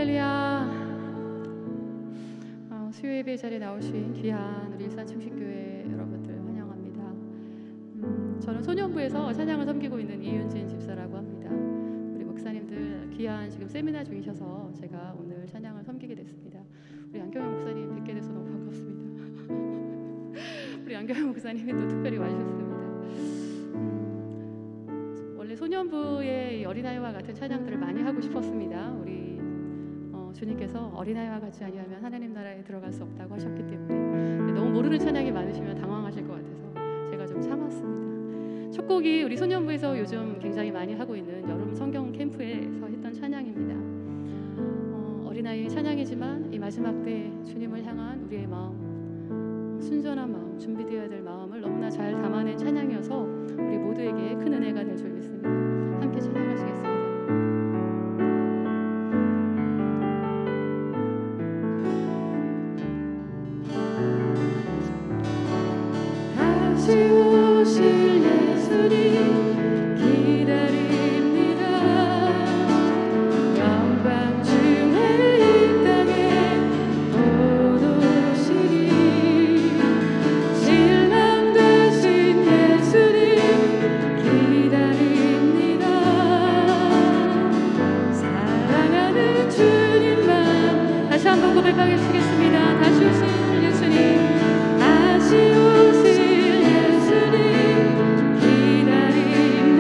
할렐루야. 수요 예배 자리에 나오신 귀한 우리 일산 충신교회 여러분들 환영합니다. 저는 소년부에서 찬양을 섬기고 있는 이윤진 집사라고 합니다. 우리 목사님들 귀한 지금 세미나 중이셔서 제가 오늘 찬양을 섬기게 됐습니다. 우리 안경영 목사님 뵙게 돼서 너무 반갑습니다. 우리 안경영 목사님이 또 특별히 와주셨습니다. 원래 소년부의 어린아이와 같은 찬양들을 많이 하고 싶었습니다. 우리 주님께서 어린아이와 같이 아니하면 하나님 나라에 들어갈 수 없다고 하셨기 때문에 너무 모르는 찬양이 많으시면 당황하실 것 같아서 제가 좀 참았습니다. 첫 곡이 우리 소년부에서 요즘 굉장히 많이 하고 있는 여름 성경 캠프에서 했던 찬양입니다. 어린아이의 찬양이지만 이 마지막 때 주님을 향한 우리의 마음, 순전한 마음, 준비되어야 될 마음을 너무나 잘 담아낸 찬양이어서 우리 모두에게 큰 은혜가 될 줄 믿습니다. 함께 찬양하시겠습니다. 다시 오실 예수님 기다립니다. 영광 중에 이 땅에 곧 오시리. 신랑되신 예수님 기다립니다. 사랑하는 주님만 다시 한번 고백하게 주시겠습니다. 다시 오실 예수님, 다시 오실 예수님 기다립니다.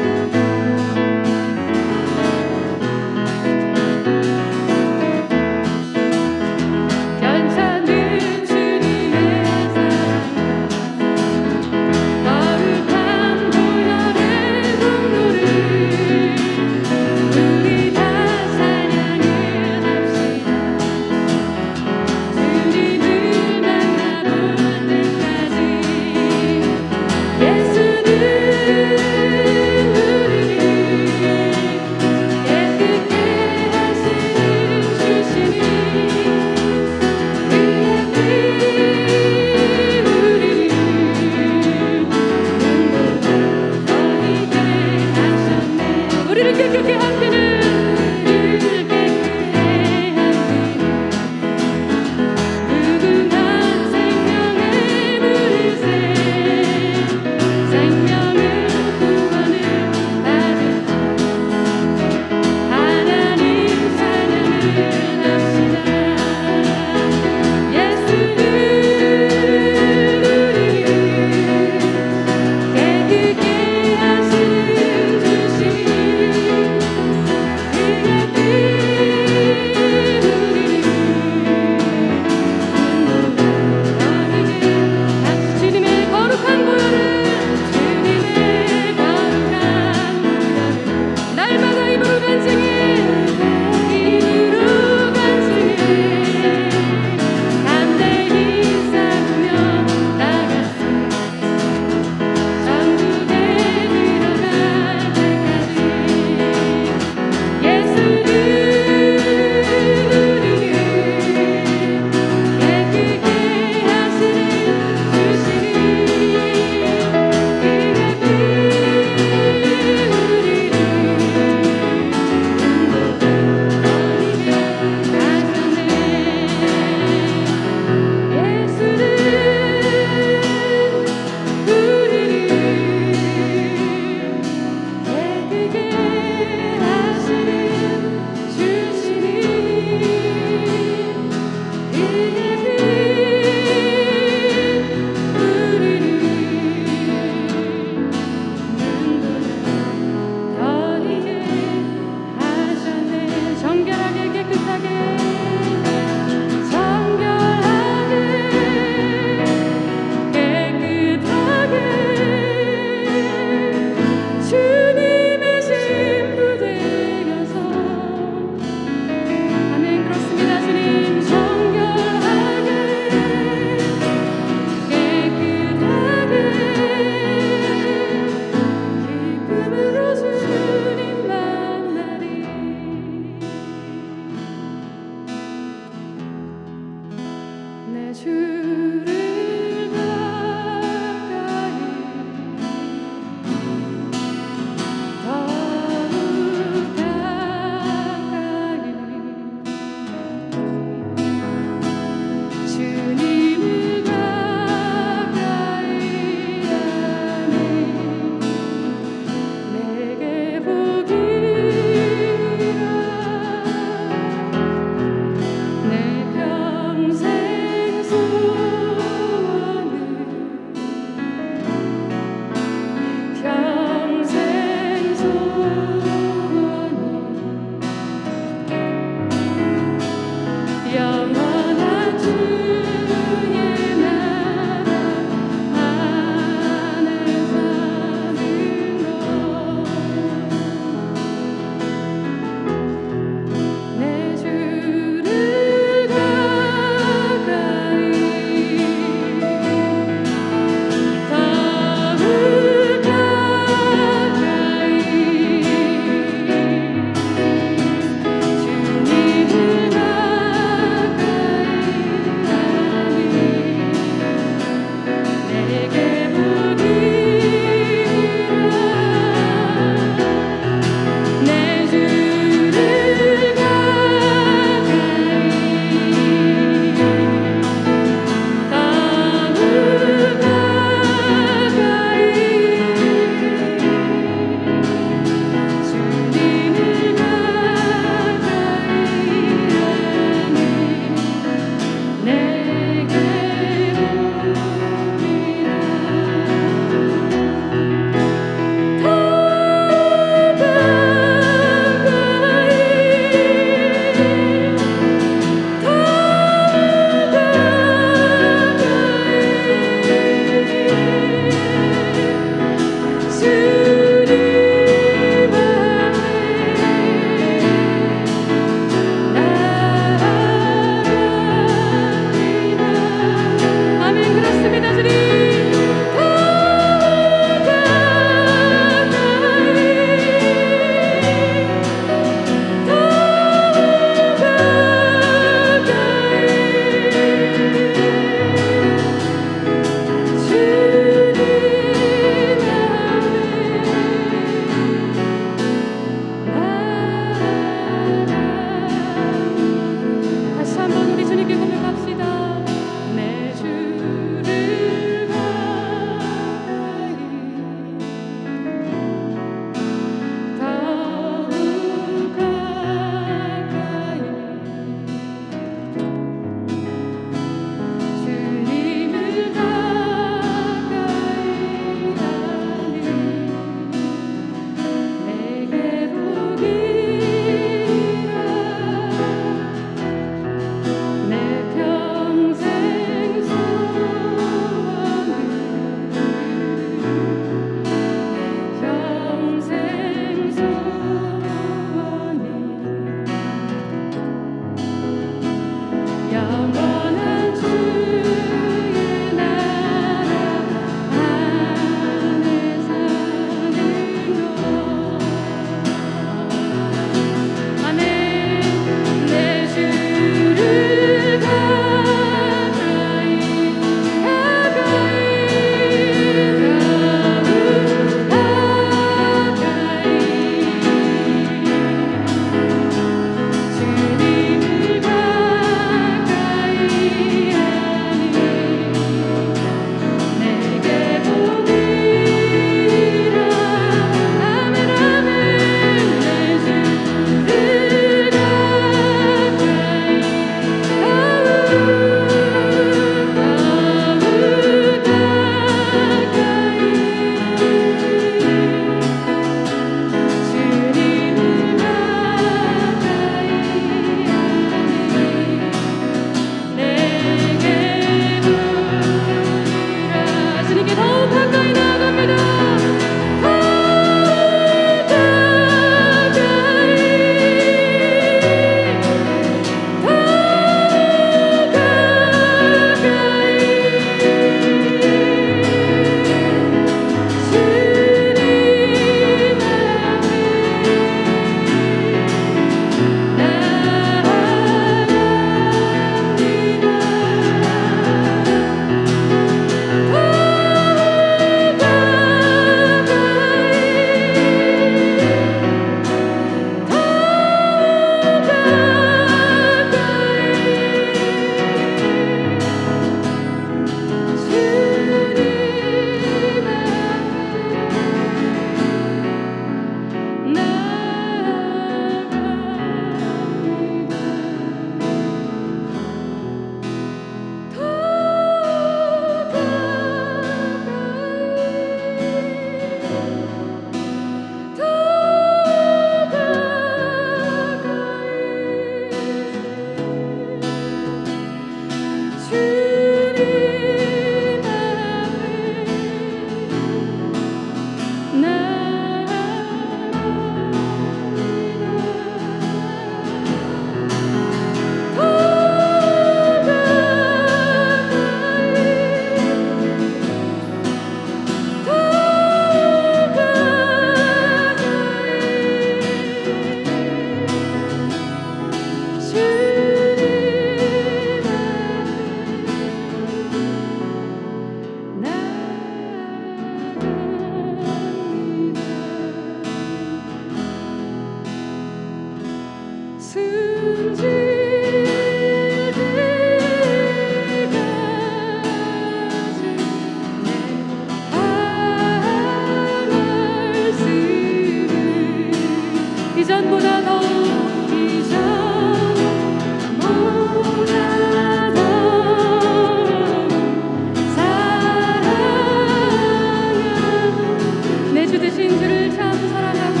주를 참 사랑하고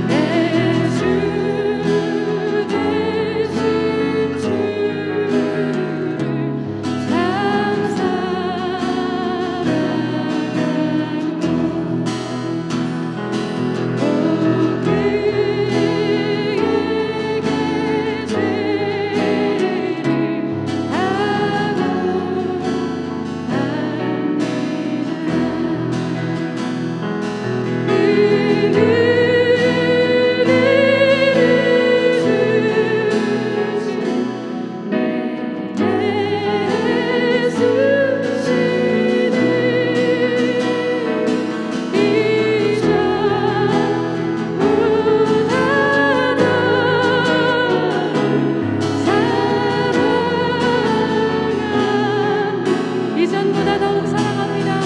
내 주 대신 주를 참 사랑하고 이전보다 더욱 사랑합니다.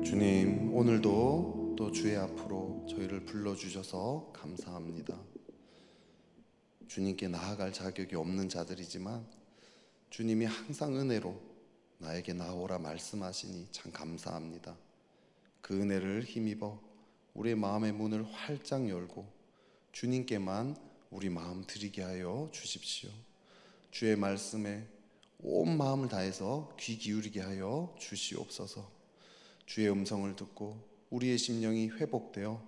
주님, 오늘도 또 주의 앞으로 저희를 불러주셔서 감사합니다. 주님께 나아갈 자격이 없는 자들이지만 주님이 항상 은혜로 나에게 나오라 말씀하시니 참 감사합니다. 그 은혜를 힘입어 우리의 마음의 문을 활짝 열고 주님께만 우리 마음 드리게 하여 주십시오. 주의 말씀에 온 마음을 다해서 귀 기울이게 하여 주시옵소서. 주의 음성을 듣고 우리의 심령이 회복되어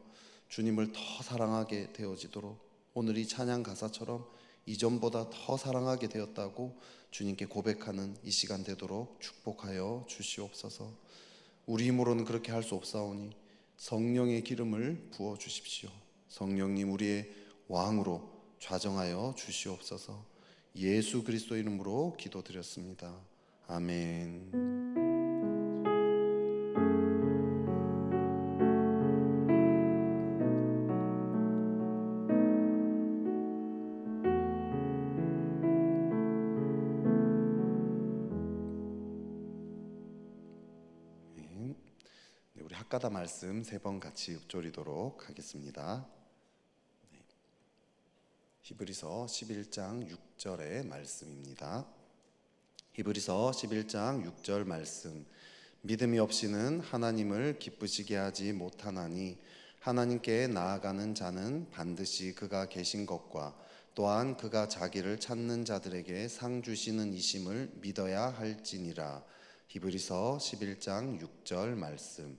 주님을 더 사랑하게 되어지도록 오늘 이 찬양 가사처럼 이전보다 더 사랑하게 되었다고 주님께 고백하는 이 시간 되도록 축복하여 주시옵소서. 우리 힘으로는 그렇게 할 수 없사오니 성령의 기름을 부어 주십시오. 성령님 우리의 왕으로 좌정하여 주시옵소서. 예수 그리스도 이름으로 기도드렸습니다. 아멘. 우리 학가다 말씀 3번 같이 읊조리도록 하겠습니다. 히브리서 11장 6절의 말씀입니다. 히브리서 11장 6절 말씀. 믿음이 없이는 하나님을 기쁘시게 하지 못하나니 하나님께 나아가는 자는 반드시 그가 계신 것과 또한 그가 자기를 찾는 자들에게 상 주시는 이심을 믿어야 할지니라. 히브리서 11장 6절 말씀.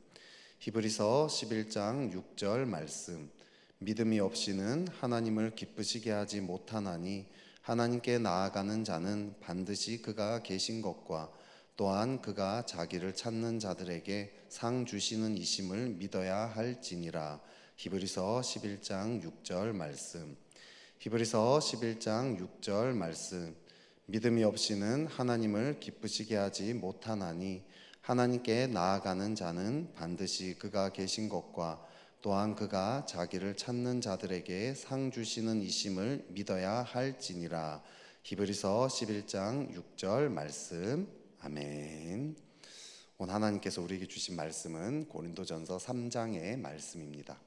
히브리서 11장 6절 말씀. 믿음이 없이는 하나님을 기쁘시게 하지 못하나니 하나님께 나아가는 자는 반드시 그가 계신 것과 또한 그가 자기를 찾는 자들에게 상 주시는 이심을 믿어야 할지니라. 히브리서 11장 6절 말씀. 히브리서 11장 6절 말씀. 믿음이 없이는 하나님을 기쁘시게 하지 못하나니 하나님께 나아가는 자는 반드시 그가 계신 것과 또한 그가 자기를 찾는 자들에게 상 주시는 이심을 믿어야 할지니라. 히브리서 11장 6절 말씀. 아멘. 오늘 하나님께서 우리에게 주신 말씀은 고린도전서 3장의 말씀입니다.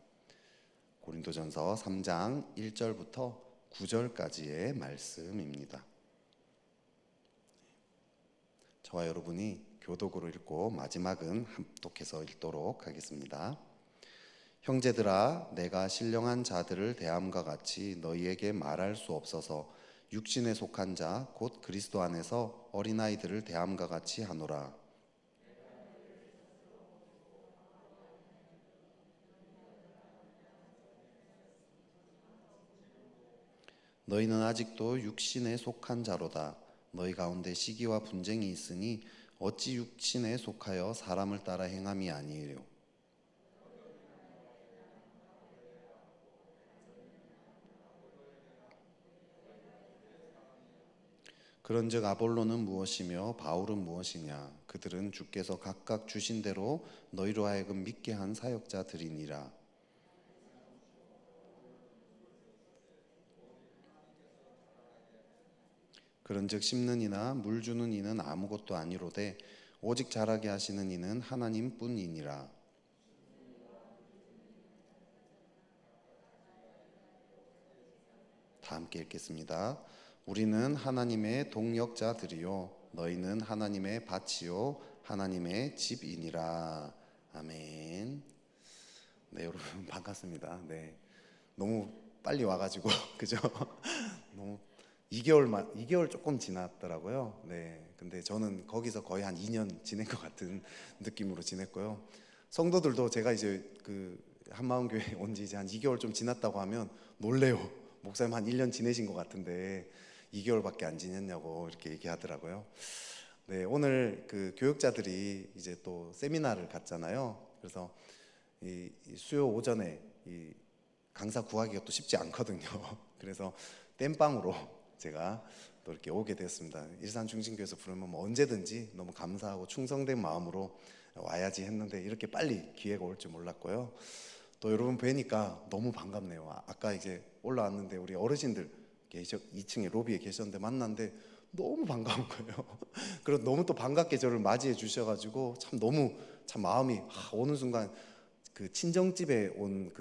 고린도전서 3장 1절부터 9절까지의 말씀입니다. 저와 여러분이 교독으로 읽고 마지막은 합독해서 읽도록 하겠습니다. 형제들아, 내가 신령한 자들을 대함과 같이 너희에게 말할 수 없어서 육신에 속한 자 곧 그리스도 안에서 어린아이들을 대함과 같이 하노라. 너희는 아직도 육신에 속한 자로다. 너희 가운데 시기와 분쟁이 있으니 어찌 육신에 속하여 사람을 따라 행함이 아니에요. 그런즉 아볼로는 무엇이며 바울은 무엇이냐? 그들은 주께서 각각 주신 대로 너희로 하여금 믿게 한 사역자들이니라. 그런즉 심는 이나 물 주는 이는 아무것도 아니로되 오직 자라게 하시는 이는 하나님뿐이니라. 다 함께 읽겠습니다. 우리는 하나님의 동역자들이요 너희는 하나님의 밭이요 하나님의 집이니라. 아멘. 네, 여러분 반갑습니다. 네, 너무 빨리 와가지고 그죠? 너무 2개월 조금 지났더라고요. 네, 근데 저는 거기서 거의 한 2년 지낸 것 같은 느낌으로 지냈고요. 성도들도 제가 이제 그 한마음교회 온 지 이제 한 2개월 좀 지났다고 하면 놀래요. 목사님 한 1년 지내신 것 같은데 2개월밖에 안 지냈냐고 이렇게 얘기하더라고요. 네, 오늘 그 교육자들이 이제 또 세미나를 갔잖아요. 그래서 이 수요 오전에 이 강사 구하기가 또 쉽지 않거든요. 그래서 땜빵으로 제가 또 이렇게 오게 됐습니다. 일산중심교회에서 부르면 뭐 언제든지 너무 감사하고 충성된 마음으로 와야지 했는데 이렇게 빨리 기회가 올 줄 몰랐고요. 또 여러분 뵈니까 너무 반갑네요. 아까 이제 올라왔는데 우리 어르신들 2층에 로비에 계셨는데 만났는데 너무 반가운 거예요. 그리고 너무 또 반갑게 저를 맞이해 주셔가지고 참 너무 참 마음이 어느 순간 그 친정집에 온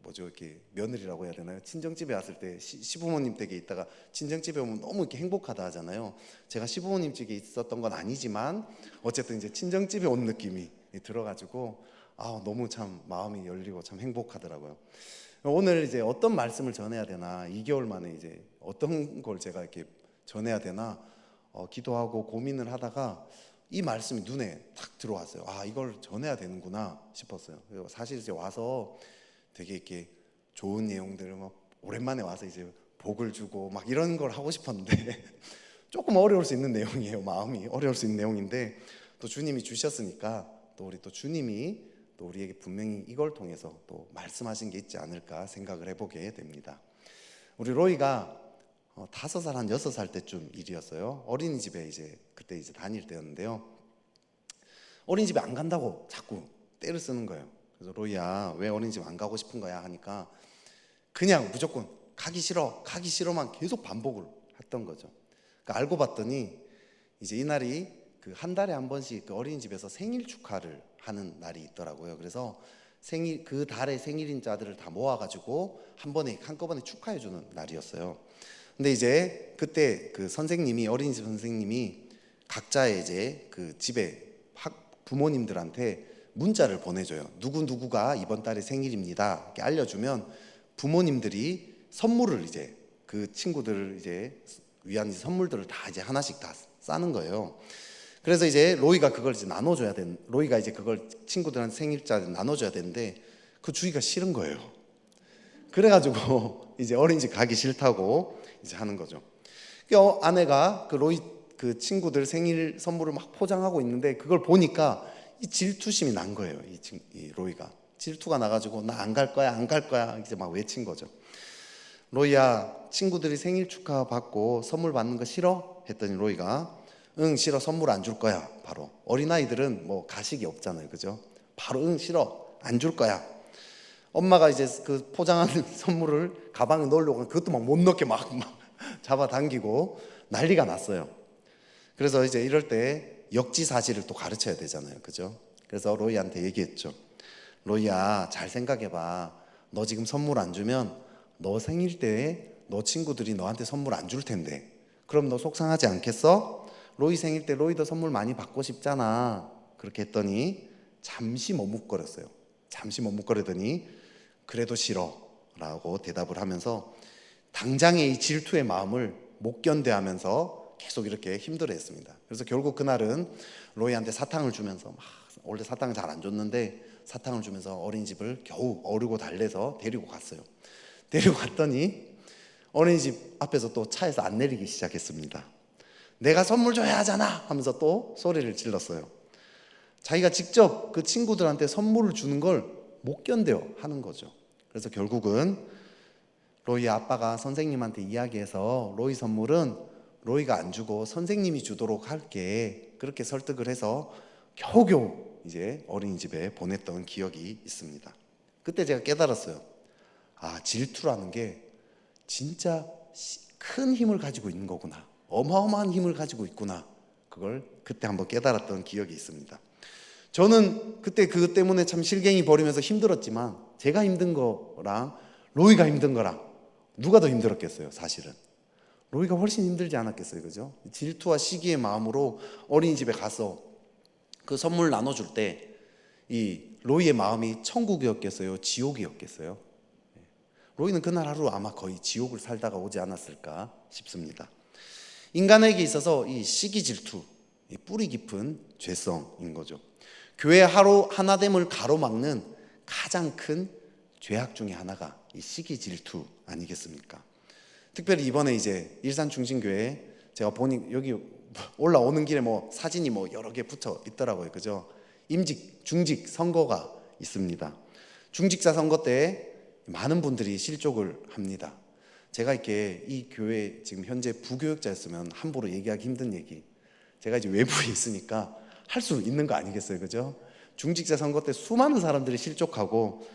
뭐죠, 이렇게 며느리라고 해야 되나요? 친정집에 왔을 때 시부모님 댁에 있다가 친정집에 오면 너무 이렇게 행복하다 하잖아요. 제가 시부모님 집에 있었던 건 아니지만 어쨌든 이제 친정집에 온 느낌이 들어가지고 너무 참 마음이 열리고 참 행복하더라고요. 오늘 이제 어떤 말씀을 전해야 되나, 2개월 만에 이제 어떤 걸 제가 이렇게 전해야 되나 기도하고 고민을 하다가 이 말씀이 눈에 탁 들어왔어요. 이걸 전해야 되는구나 싶었어요. 그리고 사실 이제 와서 되게 이렇게 좋은 내용들을 막 오랜만에 와서 이제 복을 주고 막 이런 걸 하고 싶었는데 조금 어려울 수 있는 내용이에요. 마음이 어려울 수 있는 내용인데 또 주님이 주셨으니까 또 우리 또 주님이 또 우리에게 분명히 이걸 통해서 또 말씀하신 게 있지 않을까 생각을 해보게 됩니다. 우리 로이가 5살 한 6살 때쯤 일이었어요. 어린이집에 이제 그때 이제 다닐 때였는데요. 어린이집에 안 간다고 자꾸 떼를 쓰는 거예요. 그래서 로이야 왜 어린이집 안 가고 싶은 거야 하니까 그냥 무조건 가기 싫어만 계속 반복을 했던 거죠. 그러니까 알고 봤더니 이제 이날이 그 한 달에 한 번씩 그 어린이집에서 생일 축하를 하는 날이 있더라고요. 그래서 그 달의 생일인자들을 다 모아가지고 한꺼번에 축하해주는 날이었어요. 근데 이제 그때 그 선생님이 어린이집 선생님이 각자의 이제 그 집에 부모님들한테 문자를 보내줘요. 누구누구가 이번 달에 생일입니다. 이렇게 알려주면 부모님들이 선물을 이제 그 친구들을 이제 위한 선물들을 다 이제 하나씩 다 싸는 거예요. 그래서 이제 로이가 그걸 이제 로이가 이제 그걸 친구들한테 생일자 나눠줘야 되는데 그 주기가 싫은 거예요. 그래가지고 이제 어린이집 가기 싫다고 이제 하는 거죠. 아내가 그 로이 그 친구들 생일 선물을 막 포장하고 있는데 그걸 보니까 이 질투심이 난 거예요. 이 로이가 질투가 나가지고 나 안 갈 거야 이제 막 외친 거죠. 로이야 친구들이 생일 축하 받고 선물 받는 거 싫어? 했더니 로이가 응 싫어 선물 안 줄 거야. 바로 어린아이들은 뭐 가식이 없잖아요, 그죠? 바로 응 싫어 안 줄 거야. 엄마가 이제 그 포장하는 선물을 가방에 넣으려고 하면 그것도 막 못 넣게 막 잡아당기고 난리가 났어요. 그래서 이제 이럴 때 역지사지를 또 가르쳐야 되잖아요, 그죠? 그래서 로이한테 얘기했죠. 로이야 잘 생각해봐. 너 지금 선물 안 주면 너 생일 때 너 친구들이 너한테 선물 안 줄 텐데 그럼 너 속상하지 않겠어? 로이 생일 때 로이도 선물 많이 받고 싶잖아. 그렇게 했더니 잠시 머뭇거렸어요. 잠시 머뭇거리더니 그래도 싫어 라고 대답을 하면서 당장의 이 질투의 마음을 못 견뎌하면서 계속 이렇게 힘들어했습니다. 그래서 결국 그날은 로이한테 사탕을 주면서 막, 원래 사탕을 잘 안 줬는데 사탕을 주면서 어린이집을 겨우 어르고 달래서 데리고 갔어요. 데리고 갔더니 어린이집 앞에서 또 차에서 안 내리기 시작했습니다. 내가 선물 줘야 하잖아 하면서 또 소리를 질렀어요. 자기가 직접 그 친구들한테 선물을 주는 걸 못 견뎌 하는 거죠. 그래서 결국은 로이의 아빠가 선생님한테 이야기해서 로이 선물은 로이가 안 주고 선생님이 주도록 할게, 그렇게 설득을 해서 겨우겨우 이제 어린이집에 보냈던 기억이 있습니다. 그때 제가 깨달았어요. 아, 질투라는 게 진짜 큰 힘을 가지고 있는 거구나, 어마어마한 힘을 가지고 있구나, 그걸 그때 한번 깨달았던 기억이 있습니다. 저는 그때 그것 때문에 참 실갱이 벌이면서 힘들었지만 제가 힘든 거랑 로이가 힘든 거랑 누가 더 힘들었겠어요? 사실은 로이가 훨씬 힘들지 않았겠어요, 그죠? 질투와 시기의 마음으로 어린이집에 가서 그 선물 나눠줄 때 이 로이의 마음이 천국이었겠어요? 지옥이었겠어요? 로이는 그날 하루 아마 거의 지옥을 살다가 오지 않았을까 싶습니다. 인간에게 있어서 이 시기 질투, 이 뿌리 깊은 죄성인 거죠. 교회 하루 하나됨을 가로막는 가장 큰 죄악 중에 하나가 이 시기 질투 아니겠습니까? 특별히 이번에 이제 일산중심교회 제가 보니 여기 올라오는 길에 뭐 사진이 뭐 여러 개 붙어 있더라고요, 그죠? 임직, 중직 선거가 있습니다. 중직자 선거 때 많은 분들이 실족을 합니다. 제가 이렇게 이 교회 지금 현재 부교역자였으면 함부로 얘기하기 힘든 얘기, 제가 이제 외부에 있으니까 할 수 있는 거 아니겠어요, 그죠? 중직자 선거 때 수많은 사람들이 실족하고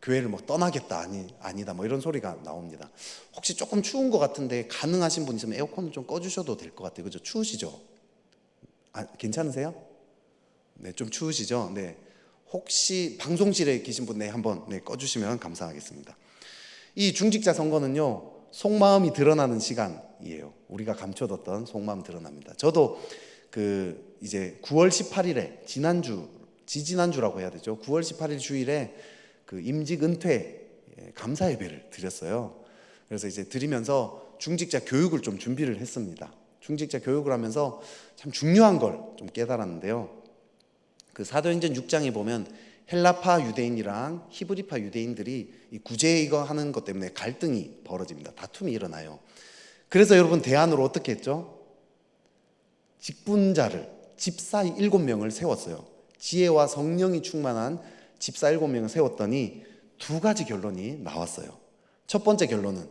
교회를 뭐 떠나겠다, 아니다 뭐 이런 소리가 나옵니다. 혹시 조금 추운 것 같은데 가능하신 분 있으면 에어컨을 좀 꺼주셔도 될 것 같아요, 그죠? 추우시죠? 아, 괜찮으세요? 네, 좀 추우시죠? 네, 혹시 방송실에 계신 분, 네, 한번 네, 꺼주시면 감사하겠습니다. 이 중직자 선거는요, 속마음이 드러나는 시간이에요. 우리가 감춰뒀던 속마음 드러납니다. 저도 그 이제 9월 18일에 지지난주라고 해야 되죠. 9월 18일 주일에 그 임직 은퇴 감사 예배를 드렸어요. 그래서 이제 드리면서 중직자 교육을 좀 준비를 했습니다. 중직자 교육을 하면서 참 중요한 걸 좀 깨달았는데요. 그 사도행전 6장에 보면 헬라파 유대인이랑 히브리파 유대인들이 이 구제 이거 하는 것 때문에 갈등이 벌어집니다. 다툼이 일어나요. 그래서 여러분 대안으로 어떻게 했죠? 직분자를, 집사 7명을 세웠어요. 지혜와 성령이 충만한 집사 7명을 세웠더니 두 가지 결론이 나왔어요. 첫 번째 결론은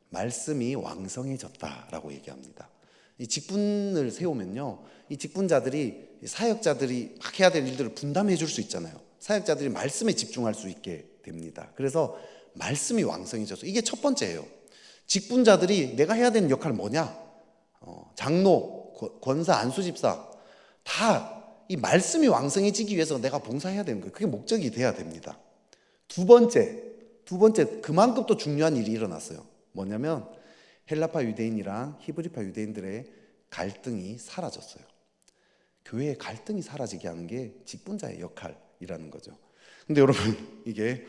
말씀이 왕성해졌다라고 얘기합니다. 이 직분을 세우면요, 이 직분자들이 사역자들이 막 해야 될 일들을 분담해 줄 수 있잖아요. 사역자들이 말씀에 집중할 수 있게 됩니다. 그래서 말씀이 왕성해져서 이게 첫 번째예요. 직분자들이 내가 해야 되는 역할 뭐냐? 장로, 권사, 안수집사 다 이 말씀이 왕성해지기 위해서 내가 봉사해야 되는 거예요. 그게 목적이 돼야 됩니다. 두 번째 그만큼 또 중요한 일이 일어났어요. 뭐냐면 헬라파 유대인이랑 히브리파 유대인들의 갈등이 사라졌어요. 교회의 갈등이 사라지게 하는 게 직분자의 역할이라는 거죠. 근데 여러분, 이게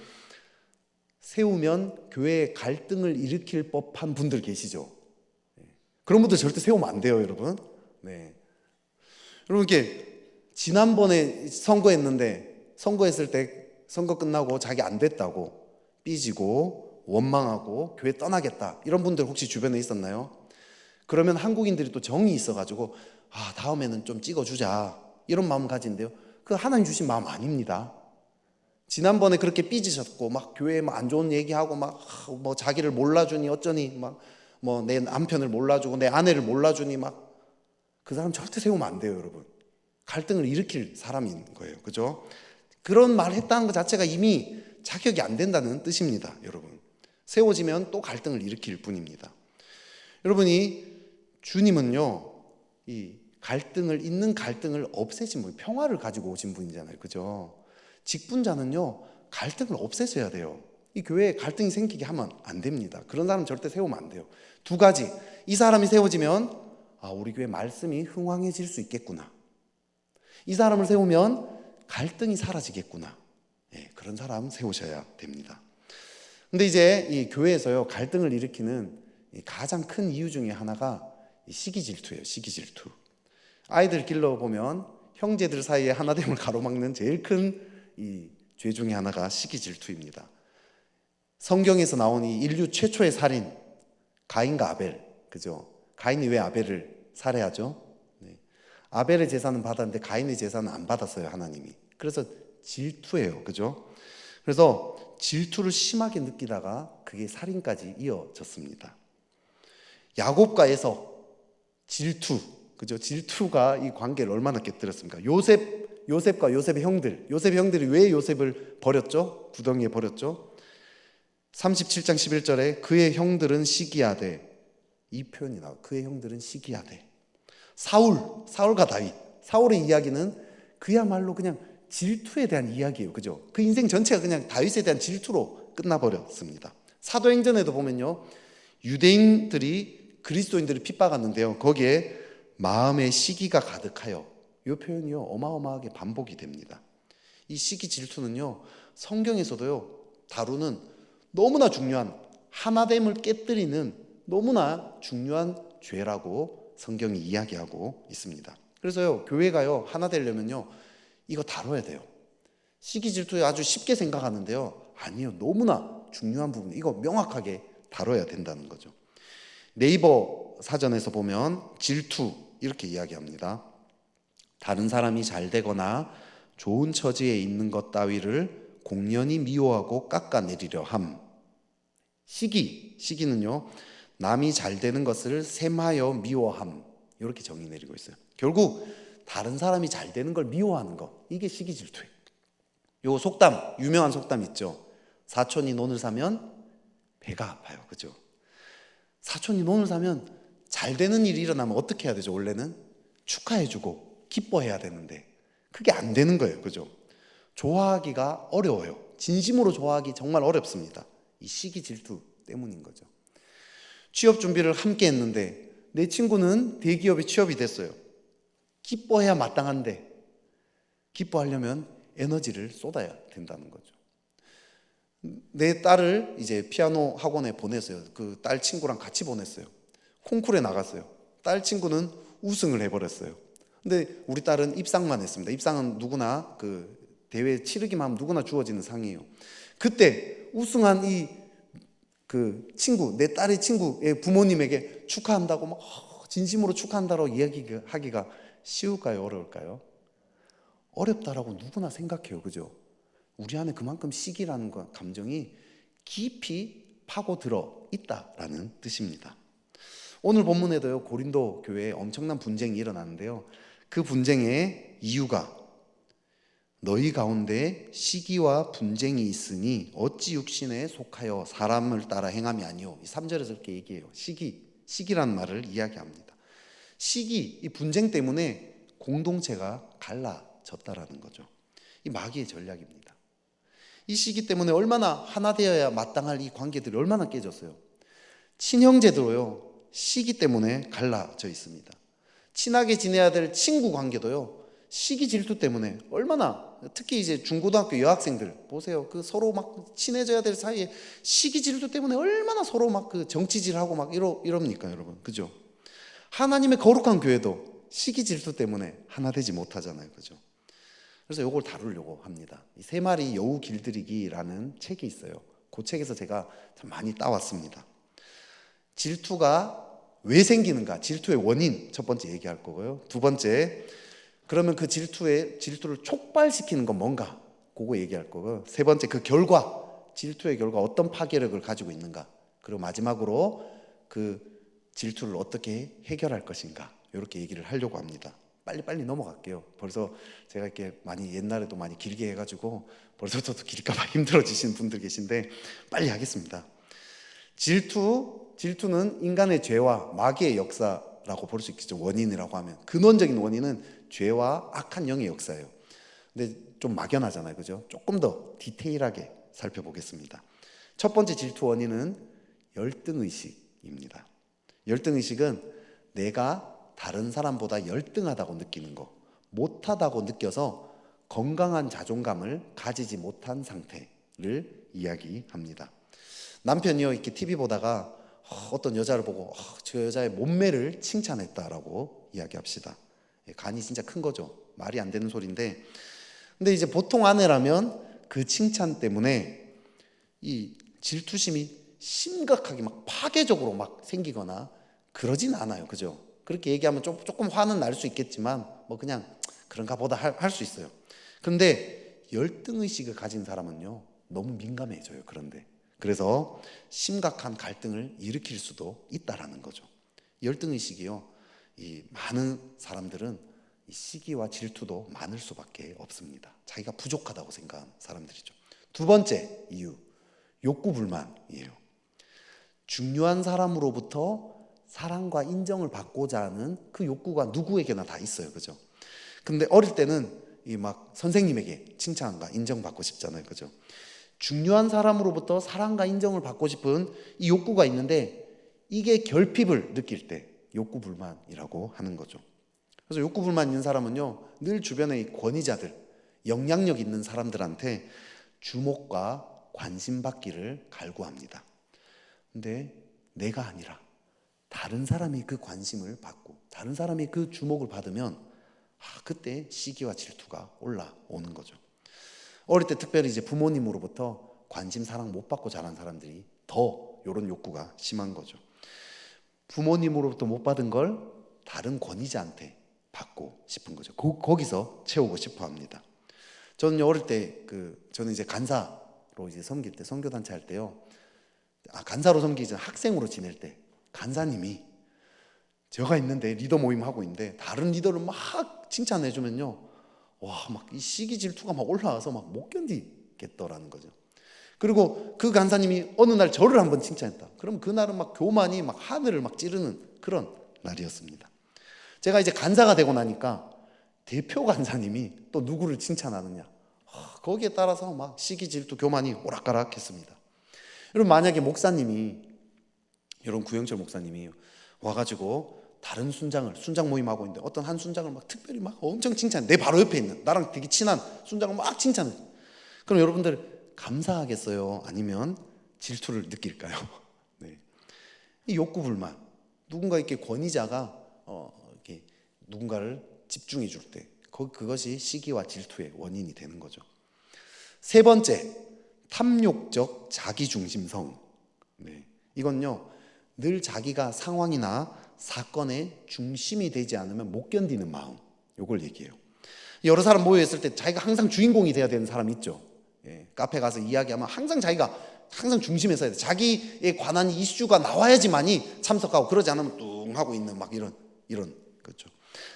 세우면 교회의 갈등을 일으킬 법한 분들 계시죠? 그런 분들 절대 세우면 안 돼요, 여러분. 네. 여러분, 이렇게 지난번에 선거했을 때 선거 끝나고 자기 안 됐다고 삐지고 원망하고 교회 떠나겠다, 이런 분들 혹시 주변에 있었나요? 그러면 한국인들이 또 정이 있어가지고 다음에는 좀 찍어주자, 이런 마음 가진대요. 그 하나님 주신 마음 아닙니다. 지난번에 그렇게 삐지셨고 막 교회에 막 안 좋은 얘기하고 막 뭐 자기를 몰라주니 어쩌니 막 뭐 내 남편을 몰라주고 내 아내를 몰라주니 막, 그 사람 절대 세우면 안 돼요, 여러분. 갈등을 일으킬 사람인 거예요, 그죠? 그런 말 했다는 것 자체가 이미 자격이 안 된다는 뜻입니다, 여러분. 세워지면 또 갈등을 일으킬 뿐입니다. 여러분이 주님은요, 이 갈등을, 있는 갈등을 없애신 분, 평화를 가지고 오신 분이잖아요, 그죠? 직분자는요, 갈등을 없애셔야 돼요. 이 교회에 갈등이 생기게 하면 안 됩니다. 그런 사람 절대 세우면 안 돼요. 두 가지, 이 사람이 세워지면 우리 교회 말씀이 흥왕해질 수 있겠구나, 이 사람을 세우면 갈등이 사라지겠구나, 그런 사람 세우셔야 됩니다. 근데 이제 이 교회에서요, 갈등을 일으키는 이 가장 큰 이유 중에 하나가 이 시기 질투예요. 시기 질투. 아이들 길러보면 형제들 사이에 하나됨을 가로막는 제일 큰 이 죄 중에 하나가 시기 질투입니다. 성경에서 나온 이 인류 최초의 살인, 가인과 아벨, 그죠? 가인이 왜 아벨을 살해하죠? 네. 아벨의 제사는 받았는데 가인의 제사는 안 받았어요, 하나님이. 그래서 질투예요, 그죠? 그래서 질투를 심하게 느끼다가 그게 살인까지 이어졌습니다. 야곱과 에서 질투, 그죠? 질투가 이 관계를 얼마나 깨뜨렸습니까? 요셉과 요셉의 형들이 왜 요셉을 버렸죠? 구덩이에 버렸죠? 37장 11절에 그의 형들은 시기하되, 이 표현이 나와요. 그의 형들은 시기하되. 사울과 다윗. 사울의 이야기는 그야말로 그냥 질투에 대한 이야기예요. 그죠? 그 인생 전체가 그냥 다윗에 대한 질투로 끝나버렸습니다. 사도행전에도 보면요, 유대인들이 그리스도인들을 핍박하는데요, 거기에 마음의 시기가 가득하여, 이 표현이요 어마어마하게 반복이 됩니다. 이 시기 질투는요, 성경에서도요 다루는 너무나 중요한, 하나됨을 깨뜨리는 너무나 중요한 죄라고 성경이 이야기하고 있습니다. 그래서요, 교회가요 하나 되려면요 이거 다뤄야 돼요. 시기 질투에 아주 쉽게 생각하는데요, 아니요, 너무나 중요한 부분, 이거 명확하게 다뤄야 된다는 거죠. 네이버 사전에서 보면 질투 이렇게 이야기합니다. 다른 사람이 잘 되거나 좋은 처지에 있는 것 따위를 공연히 미워하고 깎아내리려 함. 시기는요, 남이 잘 되는 것을 셈하여 미워함, 이렇게 정의 내리고 있어요. 결국 다른 사람이 잘 되는 걸 미워하는 거, 이게 시기 질투예요. 요 속담, 유명한 속담 있죠. 사촌이 논을 사면 배가 아파요. 그죠? 사촌이 논을 사면 잘 되는 일이 일어나면 어떻게 해야 되죠? 원래는 축하해주고 기뻐해야 되는데 그게 안 되는 거예요. 그죠? 좋아하기가 어려워요. 진심으로 좋아하기 정말 어렵습니다. 이 시기 질투 때문인 거죠. 취업 준비를 함께 했는데 내 친구는 대기업에 취업이 됐어요. 기뻐해야 마땅한데 기뻐하려면 에너지를 쏟아야 된다는 거죠. 내 딸을 이제 피아노 학원에 보냈어요. 그 딸 친구랑 같이 보냈어요. 콩쿠르에 나갔어요. 딸 친구는 우승을 해버렸어요. 근데 우리 딸은 입상만 했습니다. 입상은 누구나 그 대회 치르기만 하면 누구나 주어지는 상이에요. 그때 우승한 그 친구, 내 딸의 친구의 부모님에게 축하한다고 막 진심으로 축하한다고 이야기하기가 쉬울까요? 어려울까요? 어렵다라고 누구나 생각해요. 그죠? 우리 안에 그만큼 시기라는 감정이 깊이 파고들어 있다라는 뜻입니다. 오늘 본문에도요, 고린도 교회에 엄청난 분쟁이 일어나는데요, 그 분쟁의 이유가 너희 가운데 시기와 분쟁이 있으니 어찌 육신에 속하여 사람을 따라 행함이 아니오. 이 3절에서 이렇게 얘기해요. 시기라는 말을 이야기합니다. 이 분쟁 때문에 공동체가 갈라졌다라는 거죠. 이 마귀의 전략입니다. 이 시기 때문에 얼마나 하나 되어야 마땅할 이 관계들이 얼마나 깨졌어요. 친형제도요, 시기 때문에 갈라져 있습니다. 친하게 지내야 될 친구 관계도요, 시기 질투 때문에 얼마나, 특히 이제 중고등학교 여학생들 보세요. 그 서로 막 친해져야 될 사이에 시기 질투 때문에 얼마나 서로 막 그 정치질하고 막 이럽니까, 여러분? 그죠? 하나님의 거룩한 교회도 시기 질투 때문에 하나 되지 못하잖아요. 그죠? 그래서 이걸 다루려고 합니다. 이 세 마리 여우 길들이기라는 책이 있어요. 그 책에서 제가 참 많이 따왔습니다. 질투가 왜 생기는가? 질투의 원인 첫 번째 얘기할 거고요. 두 번째, 그러면 그 질투를 촉발시키는 건 뭔가? 그거 얘기할 거고요. 세 번째, 그 결과, 질투의 결과 어떤 파괴력을 가지고 있는가? 그리고 마지막으로 그 질투를 어떻게 해결할 것인가? 이렇게 얘기를 하려고 합니다. 빨리 넘어갈게요. 벌써 제가 이렇게 많이 옛날에도 많이 길게 해가지고 벌써부터 길까봐 힘들어지시는 분들 계신데 빨리 하겠습니다. 질투는 인간의 죄와 마귀의 역사라고 볼 수 있겠죠. 원인이라고 하면 근원적인 원인은 죄와 악한 영의 역사예요. 근데 좀 막연하잖아요. 그죠? 조금 더 디테일하게 살펴보겠습니다. 첫 번째 질투 원인은 열등의식입니다. 열등의식은 내가 다른 사람보다 열등하다고 느끼는 거, 못하다고 느껴서 건강한 자존감을 가지지 못한 상태를 이야기합니다. 남편이요 이렇게 TV 보다가 어떤 여자를 보고 저 여자의 몸매를 칭찬했다라고 이야기합시다. 간이 진짜 큰 거죠. 말이 안 되는 소리인데, 근데 이제 보통 아내라면 그 칭찬 때문에 이 질투심이 심각하게 막 파괴적으로 막 생기거나 그러진 않아요. 그죠? 그렇게 얘기하면 조금 화는 날 수 있겠지만 뭐 그냥 그런가 보다 할 수 있어요. 그런데 열등의식을 가진 사람은요 너무 민감해져요. 그런데 그래서 심각한 갈등을 일으킬 수도 있다라는 거죠. 열등의식이요, 이 많은 사람들은 이 시기와 질투도 많을 수밖에 없습니다. 자기가 부족하다고 생각하는 사람들이죠. 두 번째 이유, 욕구불만이에요. 중요한 사람으로부터 사랑과 인정을 받고자 하는 그 욕구가 누구에게나 다 있어요. 그죠? 근데 어릴 때는 이 막 선생님에게 칭찬과 인정받고 싶잖아요. 그죠? 중요한 사람으로부터 사랑과 인정을 받고 싶은 이 욕구가 있는데 이게 결핍을 느낄 때 욕구불만이라고 하는 거죠. 그래서 욕구불만 있는 사람은요 늘 주변의 권위자들, 영향력 있는 사람들한테 주목과 관심 받기를 갈구합니다. 근데 내가 아니라 다른 사람이 그 관심을 받고 다른 사람이 그 주목을 받으면 그때 시기와 질투가 올라오는 거죠. 어릴 때 특별히 이제 부모님으로부터 관심 사랑 못 받고 자란 사람들이 더 이런 욕구가 심한 거죠. 부모님으로부터 못 받은 걸 다른 권위자한테 받고 싶은 거죠. 거기서 채우고 싶어 합니다. 저는 어릴 때 저는 이제 간사로 이제 섬길 때, 선교단체 할 때요, 간사로 섬기기 전 학생으로 지낼 때 간사님이 제가 있는데 리더 모임 하고 있는데 다른 리더를 막 칭찬해 주면요, 와, 막 이 시기 질투가 막 올라와서 막 못 견디겠더라는 거죠. 그리고 그 간사님이 어느 날 저를 한번 칭찬했다. 그럼 그날은 막 교만이 막 하늘을 막 찌르는 그런 날이었습니다. 제가 이제 간사가 되고 나니까 대표 간사님이 또 누구를 칭찬하느냐, 거기에 따라서 막 시기 질투 교만이 오락가락했습니다. 여러분, 만약에 목사님이, 여러분 구영철 목사님이 와가지고 다른 순장 모임하고 있는데 어떤 한 순장을 막 특별히 막 엄청 칭찬해, 내 바로 옆에 있는 나랑 되게 친한 순장을 막 칭찬해. 그럼 여러분들 감사하겠어요? 아니면 질투를 느낄까요? 네. 이 욕구불만, 누군가 이렇게 권위자가 이렇게 누군가를 집중해 줄 때 그것이 시기와 질투의 원인이 되는 거죠. 세 번째, 탐욕적 자기중심성. 네. 이건요, 늘 자기가 상황이나 사건의 중심이 되지 않으면 못 견디는 마음, 요걸 얘기해요. 여러 사람 모여 있을 때 자기가 항상 주인공이 돼야 되는 사람 있죠. 카페 가서 이야기하면 항상 자기가 항상 중심에 서야 돼. 자기에 관한 이슈가 나와야지만이 참석하고, 그러지 않으면 뚱 하고 있는 막 이런 거죠.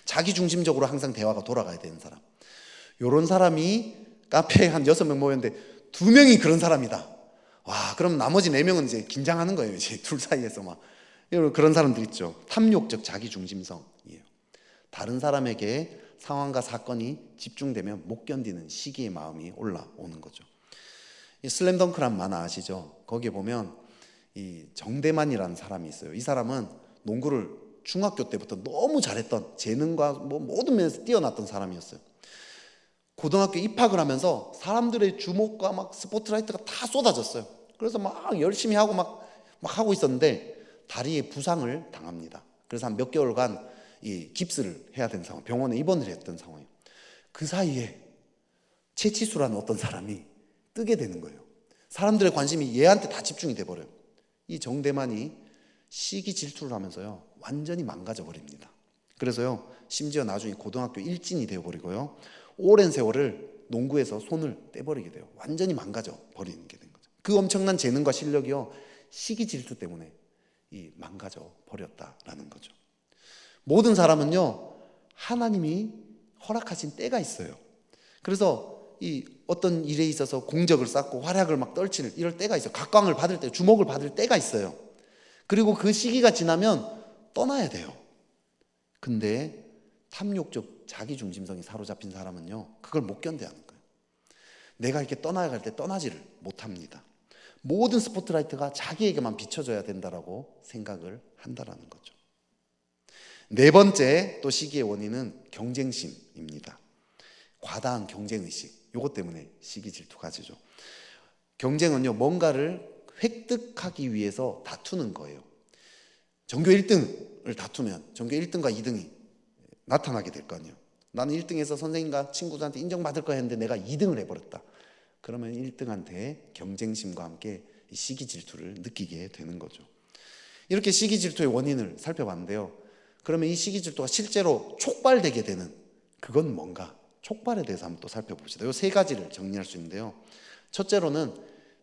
자기 중심적으로 항상 대화가 돌아가야 되는 사람. 요런 사람이 카페에 한 6명 모였는데 2명이 그런 사람이다. 와, 그럼 나머지 4명은 이제 긴장하는 거예요. 이제 둘 사이에서 막. 그런 사람들 있죠. 탐욕적 자기중심성이에요. 다른 사람에게 상황과 사건이 집중되면 못 견디는 시기의 마음이 올라오는 거죠. 이 슬램덩크란 만화 아시죠? 거기에 보면 이 정대만이라는 사람이 있어요. 이 사람은 농구를 중학교 때부터 너무 잘했던, 재능과 뭐 모든 면에서 뛰어났던 사람이었어요. 고등학교 입학을 하면서 사람들의 주목과 막 스포트라이트가 다 쏟아졌어요. 그래서 막 열심히 하고 막 하고 있었는데 다리에 부상을 당합니다. 그래서 한 몇 개월간 이 깁스를 해야 되는 상황, 병원에 입원을 했던 상황이에요. 그 사이에 최치수라는 어떤 사람이 뜨게 되는 거예요. 사람들의 관심이 얘한테 다 집중이 돼버려요. 이 정대만이 시기 질투를 하면서요, 완전히 망가져 버립니다. 그래서요, 심지어 나중에 고등학교 일진이 되어버리고요, 오랜 세월을 농구에서 손을 떼버리게 돼요. 완전히 망가져 버리는 게 된 거죠. 그 엄청난 재능과 실력이요, 시기 질투 때문에 망가져 버렸다라는 거죠. 모든 사람은요, 하나님이 허락하신 때가 있어요. 그래서 이 어떤 일에 있어서 공적을 쌓고 활약을 막 떨칠 이럴 때가 있어요. 각광을 받을 때, 주목을 받을 때가 있어요. 그리고 그 시기가 지나면 떠나야 돼요. 근데 탐욕적 자기중심성이 사로잡힌 사람은요, 그걸 못 견뎌하는 거예요. 내가 이렇게 떠나야 할 때 떠나지를 못합니다. 모든 스포트라이트가 자기에게만 비춰져야 된다라고 생각을 한다라는 거죠. 네 번째 또 시기의 원인은 경쟁심입니다. 과다한 경쟁의식, 이것 때문에 시기 질투가 지죠. 경쟁은요, 뭔가를 획득하기 위해서 다투는 거예요. 전교 1등을 다투면 전교 1등과 2등이 나타나게 될 거 아니에요. 나는 1등에서 선생님과 친구들한테 인정받을 거 했는데 내가 2등을 해버렸다. 그러면 1등한테 경쟁심과 함께 시기 질투를 느끼게 되는 거죠. 이렇게 시기 질투의 원인을 살펴봤는데요. 그러면 이 시기 질투가 실제로 촉발되게 되는 그건 뭔가? 촉발에 대해서 한번 또 살펴봅시다. 이 세 가지를 정리할 수 있는데요. 첫째로는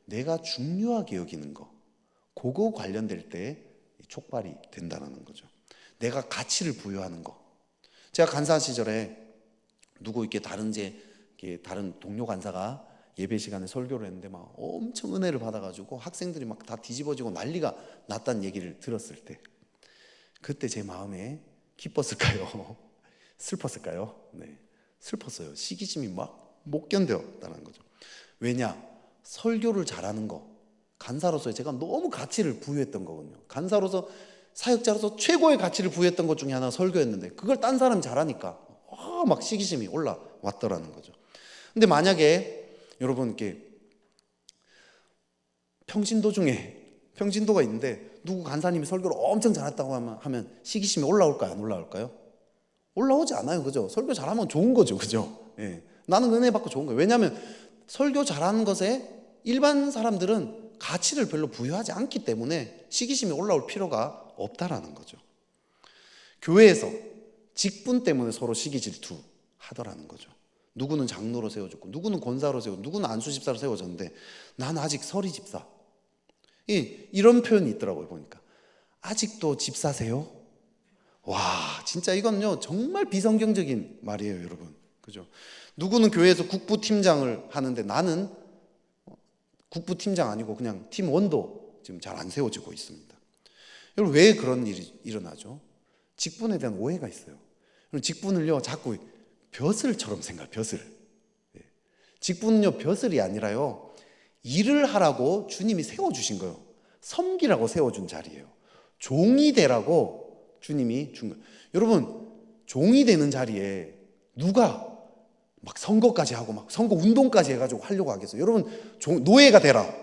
내가 중요하게 여기는 거, 그거 관련될 때 촉발이 된다는 거죠. 내가 가치를 부여하는 거. 제가 간사 시절에 누구 이렇게 다른 동료 간사가 예배 시간에 설교를 했는데 막 엄청 은혜를 받아가지고 학생들이 막 다 뒤집어지고 난리가 났다는 얘기를 들었을 때, 그때 제 마음에 기뻤을까요? 슬펐을까요? 네, 슬펐어요. 시기심이 막 못 견뎠다는 거죠. 왜냐? 설교를 잘하는 거, 간사로서 제가 너무 가치를 부여했던 거거든요. 간사로서, 사역자로서 최고의 가치를 부여했던 것 중에 하나가 설교였는데 그걸 딴 사람이 잘하니까 막 시기심이 올라왔더라는 거죠. 근데 만약에 여러분 이렇게 평신도가 있는데 누구 간사님이 설교를 엄청 잘했다고 하면 시기심이 올라올까요? 안 올라올까요? 올라오지 않아요. 그죠? 설교 잘하면 좋은 거죠. 그죠? 예. 나는 은혜 받고 좋은 거예요. 왜냐하면 설교 잘하는 것에 일반 사람들은 가치를 별로 부여하지 않기 때문에 시기심이 올라올 필요가 없다라는 거죠. 교회에서 직분 때문에 서로 시기 질투 하더라는 거죠. 누구는 장로로 세워졌고 누구는 권사로 세워졌고 누구는 안수집사로 세워졌는데 나는 아직 서리집사. 이런 표현이 있더라고요. 보니까 아직도 집사세요? 와, 진짜 이건요 정말 비성경적인 말이에요, 여러분. 그죠? 누구는 교회에서 국부팀장을 하는데 나는 국부팀장 아니고 그냥 팀원도 지금 잘 안 세워지고 있습니다. 여러분, 왜 그런 일이 일어나죠? 직분에 대한 오해가 있어요. 직분을요 자꾸 벼슬처럼 생각해요. 벼슬. 직분은요 벼슬이 아니라요, 일을 하라고 주님이 세워주신 거예요. 섬기라고 세워준 자리예요. 종이 되라고 주님이 준 거예요. 여러분, 종이 되는 자리에 누가 막 선거까지 하고 막 선거 운동까지 해가지고 하려고 하겠어요? 여러분, 노예가 되라.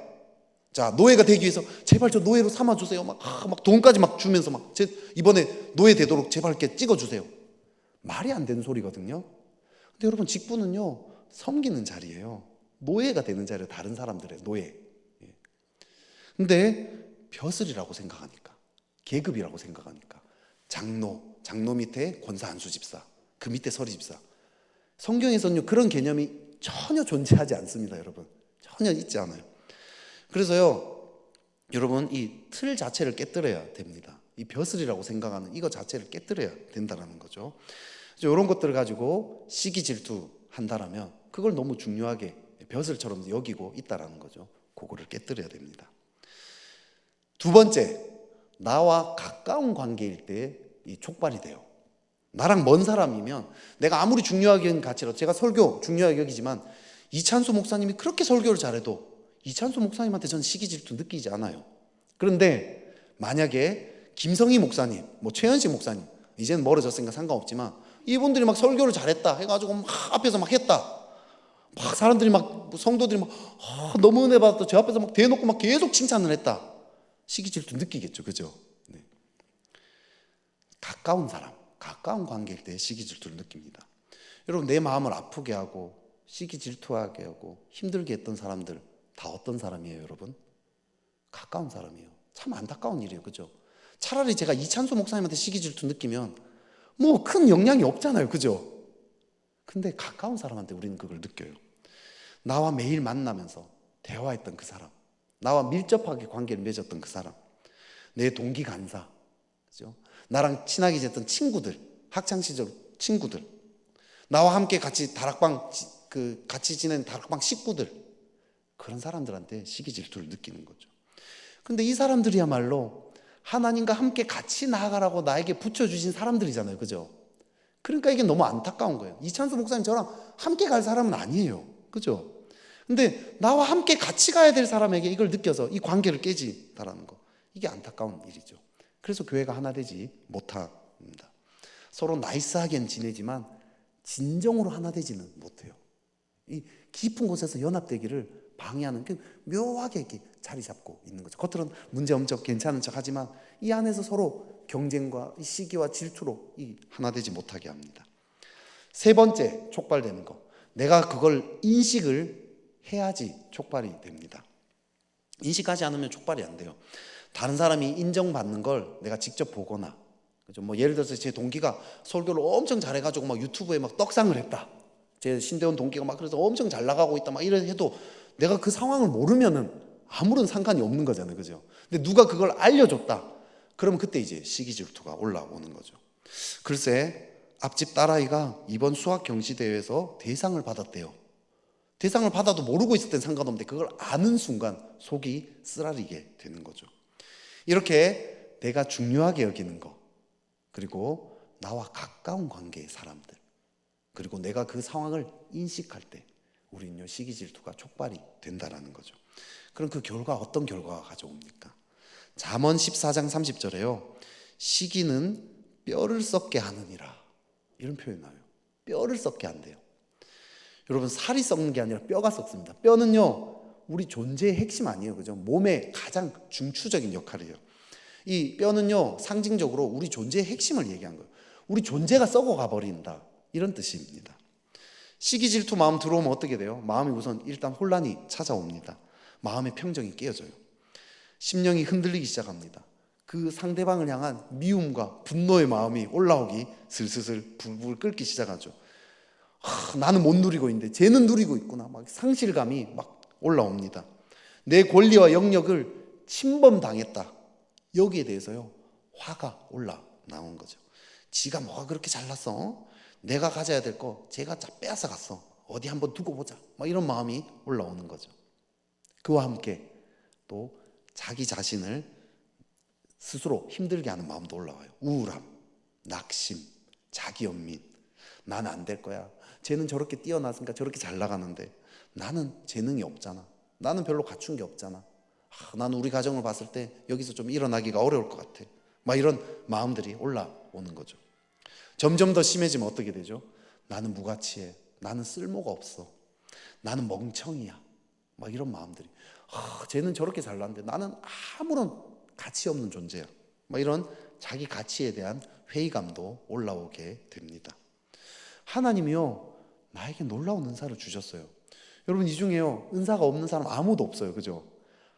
자, 노예가 되기 위해서 제발 저 노예로 삼아주세요. 막 돈까지 막 주면서 이번에 노예 되도록 제발 이렇게 찍어주세요. 말이 안 되는 소리거든요. 근데 여러분, 직분은요 섬기는 자리예요. 노예가 되는 자리예요. 다른 사람들의 노예. 근데 벼슬이라고 생각하니까, 계급이라고 생각하니까 장로 밑에 권사 안수집사, 그 밑에 서리집사. 성경에서는요 그런 개념이 전혀 존재하지 않습니다. 여러분, 전혀 있지 않아요. 그래서요 여러분, 이 틀 자체를 깨뜨려야 됩니다. 이 벼슬이라고 생각하는 이거 자체를 깨뜨려야 된다는 거죠. 이런 것들을 가지고 시기 질투한다라면 그걸 너무 중요하게 벼슬처럼 여기고 있다라는 거죠. 그거를 깨뜨려야 됩니다. 두 번째, 나와 가까운 관계일 때 이 촉발이 돼요. 나랑 먼 사람이면 내가 아무리 중요하게 여긴 가치로, 제가 설교 중요하게 여기지만 이찬수 목사님이 그렇게 설교를 잘해도 이찬수 목사님한테 저는 시기 질투 느끼지 않아요. 그런데 만약에 김성희 목사님, 최현식 목사님, 이제는 멀어졌으니까 상관없지만 이분들이 막 설교를 잘했다 해가지고 막 앞에서 막 했다, 막 사람들이 막 성도들이 막 너무 은혜 받았다, 제 앞에서 막 대놓고 막 계속 칭찬을 했다, 시기 질투 느끼겠죠. 그죠? 네. 가까운 사람, 가까운 관계일 때 시기 질투를 느낍니다. 여러분, 내 마음을 아프게 하고 시기 질투하게 하고 힘들게 했던 사람들 다 어떤 사람이에요, 여러분? 가까운 사람이에요. 참 안타까운 일이에요. 그죠? 차라리 제가 이찬수 목사님한테 시기 질투 느끼면 뭐 큰 영향이 없잖아요. 그죠? 근데 가까운 사람한테 우리는 그걸 느껴요. 나와 매일 만나면서 대화했던 그 사람, 나와 밀접하게 관계를 맺었던 그 사람, 내 동기 간사, 그죠? 나랑 친하게 지냈던 친구들, 학창시절 친구들, 나와 함께 같이 같이 지낸 다락방 식구들, 그런 사람들한테 시기 질투를 느끼는 거죠. 근데 이 사람들이야말로 하나님과 함께 같이 나아가라고 나에게 붙여주신 사람들이잖아요. 그죠? 그러니까 이게 너무 안타까운 거예요. 이찬수 목사님 저랑 함께 갈 사람은 아니에요. 그죠? 근데 나와 함께 같이 가야 될 사람에게 이걸 느껴서 이 관계를 깨진다라는 거, 이게 안타까운 일이죠. 그래서 교회가 하나 되지 못합니다. 서로 나이스하게는 지내지만 진정으로 하나 되지는 못해요. 이 깊은 곳에서 연합되기를 방해하는 그 묘하게 이렇게 자리 잡고 있는 거죠. 겉으로는 문제 엄청 괜찮은 척 하지만 이 안에서 서로 경쟁과 시기와 질투로 하나 되지 못하게 합니다. 세 번째 촉발되는 거, 내가 그걸 인식을 해야지 촉발이 됩니다. 인식하지 않으면 촉발이 안 돼요. 다른 사람이 인정받는 걸 내가 직접 보거나, 그죠? 뭐 예를 들어서 제 동기가 설교를 엄청 잘해가지고 막 유튜브에 막 떡상을 했다. 제 신대원 동기가 막 그래서 엄청 잘 나가고 있다. 막 이래 해도 내가 그 상황을 모르면은 아무런 상관이 없는 거잖아요, 그죠? 근데 누가 그걸 알려줬다. 그러면 그때 이제 시기 질투가 올라오는 거죠. 글쎄, 앞집 딸아이가 이번 수학 경시대회에서 대상을 받았대요. 대상을 받아도 모르고 있을 땐 상관없는데 그걸 아는 순간 속이 쓰라리게 되는 거죠. 이렇게 내가 중요하게 여기는 거, 그리고 나와 가까운 관계의 사람들, 그리고 내가 그 상황을 인식할 때 우리는요, 시기 질투가 촉발이 된다라는 거죠. 그럼 그 결과 어떤 결과가 가져옵니까? 잠언 14장 30절에요. 시기는 뼈를 썩게 하느니라, 이런 표현이 나와요. 뼈를 썩게 한대요. 여러분, 살이 썩는 게 아니라 뼈가 썩습니다. 뼈는요, 우리 존재의 핵심 아니에요, 그죠? 몸의 가장 중추적인 역할이에요. 이 뼈는요, 상징적으로 우리 존재의 핵심을 얘기한 거예요. 우리 존재가 썩어가 버린다, 이런 뜻입니다. 시기 질투 마음 들어오면 어떻게 돼요? 마음이 우선 일단 혼란이 찾아옵니다. 마음의 평정이 깨어져요. 심령이 흔들리기 시작합니다. 그 상대방을 향한 미움과 분노의 마음이 올라오기 슬슬 불불 끓기 시작하죠. 나는 못 누리고 있는데 쟤는 누리고 있구나. 막 상실감이 막 올라옵니다. 내 권리와 영역을 침범당했다. 여기에 대해서요, 화가 올라나온 거죠. 지가 뭐가 그렇게 잘났어? 내가 가져야 될 거 제가 빼앗아 갔어. 어디 한번 두고 보자. 막 이런 마음이 올라오는 거죠. 그와 함께 또 자기 자신을 스스로 힘들게 하는 마음도 올라와요. 우울함, 낙심, 자기 연민. 나는 안 될 거야. 쟤는 저렇게 뛰어났으니까 저렇게 잘 나가는데 나는 재능이 없잖아. 나는 별로 갖춘 게 없잖아. 나는 우리 가정을 봤을 때 여기서 좀 일어나기가 어려울 것 같아. 막 이런 마음들이 올라오는 거죠. 점점 더 심해지면 어떻게 되죠? 나는 무가치해. 나는 쓸모가 없어. 나는 멍청이야. 막 이런 마음들이. 쟤는 저렇게 잘났는데 나는 아무런 가치 없는 존재야. 막 이런 자기 가치에 대한 회의감도 올라오게 됩니다. 하나님이요, 나에게 놀라운 은사를 주셨어요. 여러분, 이 중에요, 은사가 없는 사람 아무도 없어요, 그죠?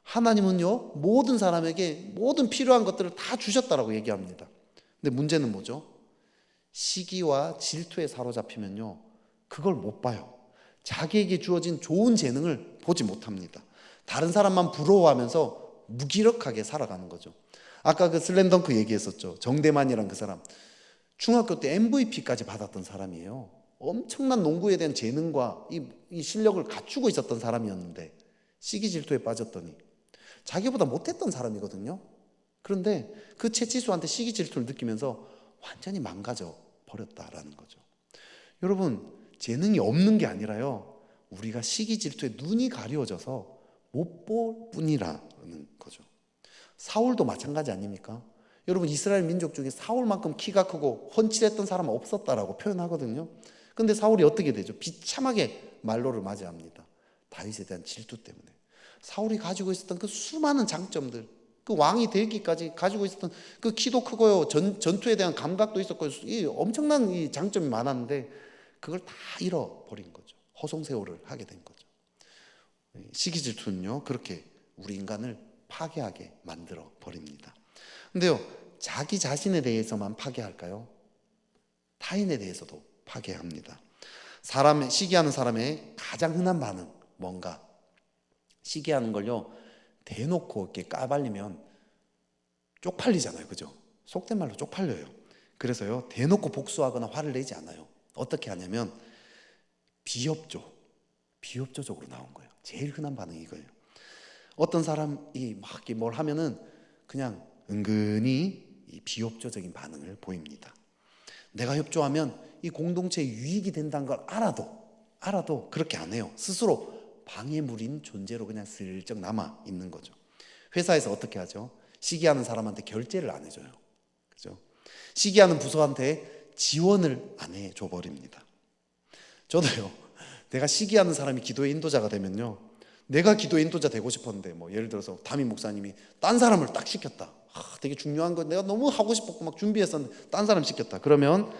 하나님은요, 모든 사람에게 모든 필요한 것들을 다 주셨다라고 얘기합니다. 근데 문제는 뭐죠? 시기와 질투에 사로잡히면요, 그걸 못 봐요. 자기에게 주어진 좋은 재능을 보지 못합니다. 다른 사람만 부러워하면서 무기력하게 살아가는 거죠. 아까 그 슬램덩크 얘기했었죠. 정대만이란 그 사람, 중학교 때 MVP까지 받았던 사람이에요. 엄청난 농구에 대한 재능과 이 실력을 갖추고 있었던 사람이었는데 시기 질투에 빠졌더니 자기보다 못했던 사람이거든요. 그런데 그 채치수한테 시기 질투를 느끼면서 완전히 망가져 버렸다라는 거죠. 여러분, 재능이 없는 게 아니라요, 우리가 시기 질투에 눈이 가려워져서 못 볼 뿐이라는 거죠. 사울도 마찬가지 아닙니까? 여러분, 이스라엘 민족 중에 사울만큼 키가 크고 훤칠했던 사람은 없었다라고 표현하거든요. 근데 사울이 어떻게 되죠? 비참하게 말로를 맞이합니다. 다윗에 대한 질투 때문에. 사울이 가지고 있었던 그 수많은 장점들, 그 왕이 되기까지 가지고 있었던 그 키도 크고요, 전투에 대한 감각도 있었고, 이 엄청난 이 장점이 많았는데 그걸 다 잃어버린 거죠. 허송세월을 하게 된 거죠. 시기 질투는요, 그렇게 우리 인간을 파괴하게 만들어 버립니다. 근데요, 자기 자신에 대해서만 파괴할까요? 타인에 대해서도 파괴합니다. 시기하는 사람의 가장 흔한 반응, 뭔가 시기하는 걸요, 대놓고 이렇게 까발리면 쪽팔리잖아요, 그죠? 속된 말로 쪽팔려요. 그래서요, 대놓고 복수하거나 화를 내지 않아요. 어떻게 하냐면 비협조적으로 나온 거예요. 제일 흔한 반응이 이거예요. 어떤 사람이 막 뭘 하면은 그냥 은근히 이 비협조적인 반응을 보입니다. 내가 협조하면 이 공동체에 유익이 된다는 걸 알아도 그렇게 안 해요. 스스로 방해물인 존재로 그냥 슬쩍 남아 있는 거죠. 회사에서 어떻게 하죠? 시기하는 사람한테 결제를 안 해줘요. 그죠? 시기하는 부서한테 지원을 안 해줘 버립니다. 저도요, 내가 시기하는 사람이 기도의 인도자가 되면요, 내가 기도 인도자 되고 싶었는데 뭐 예를 들어서 담임 목사님이 딴 사람을 딱 시켰다. 되게 중요한 거 내가 너무 하고 싶었고 막 준비했었는데 딴 사람 시켰다. 그러면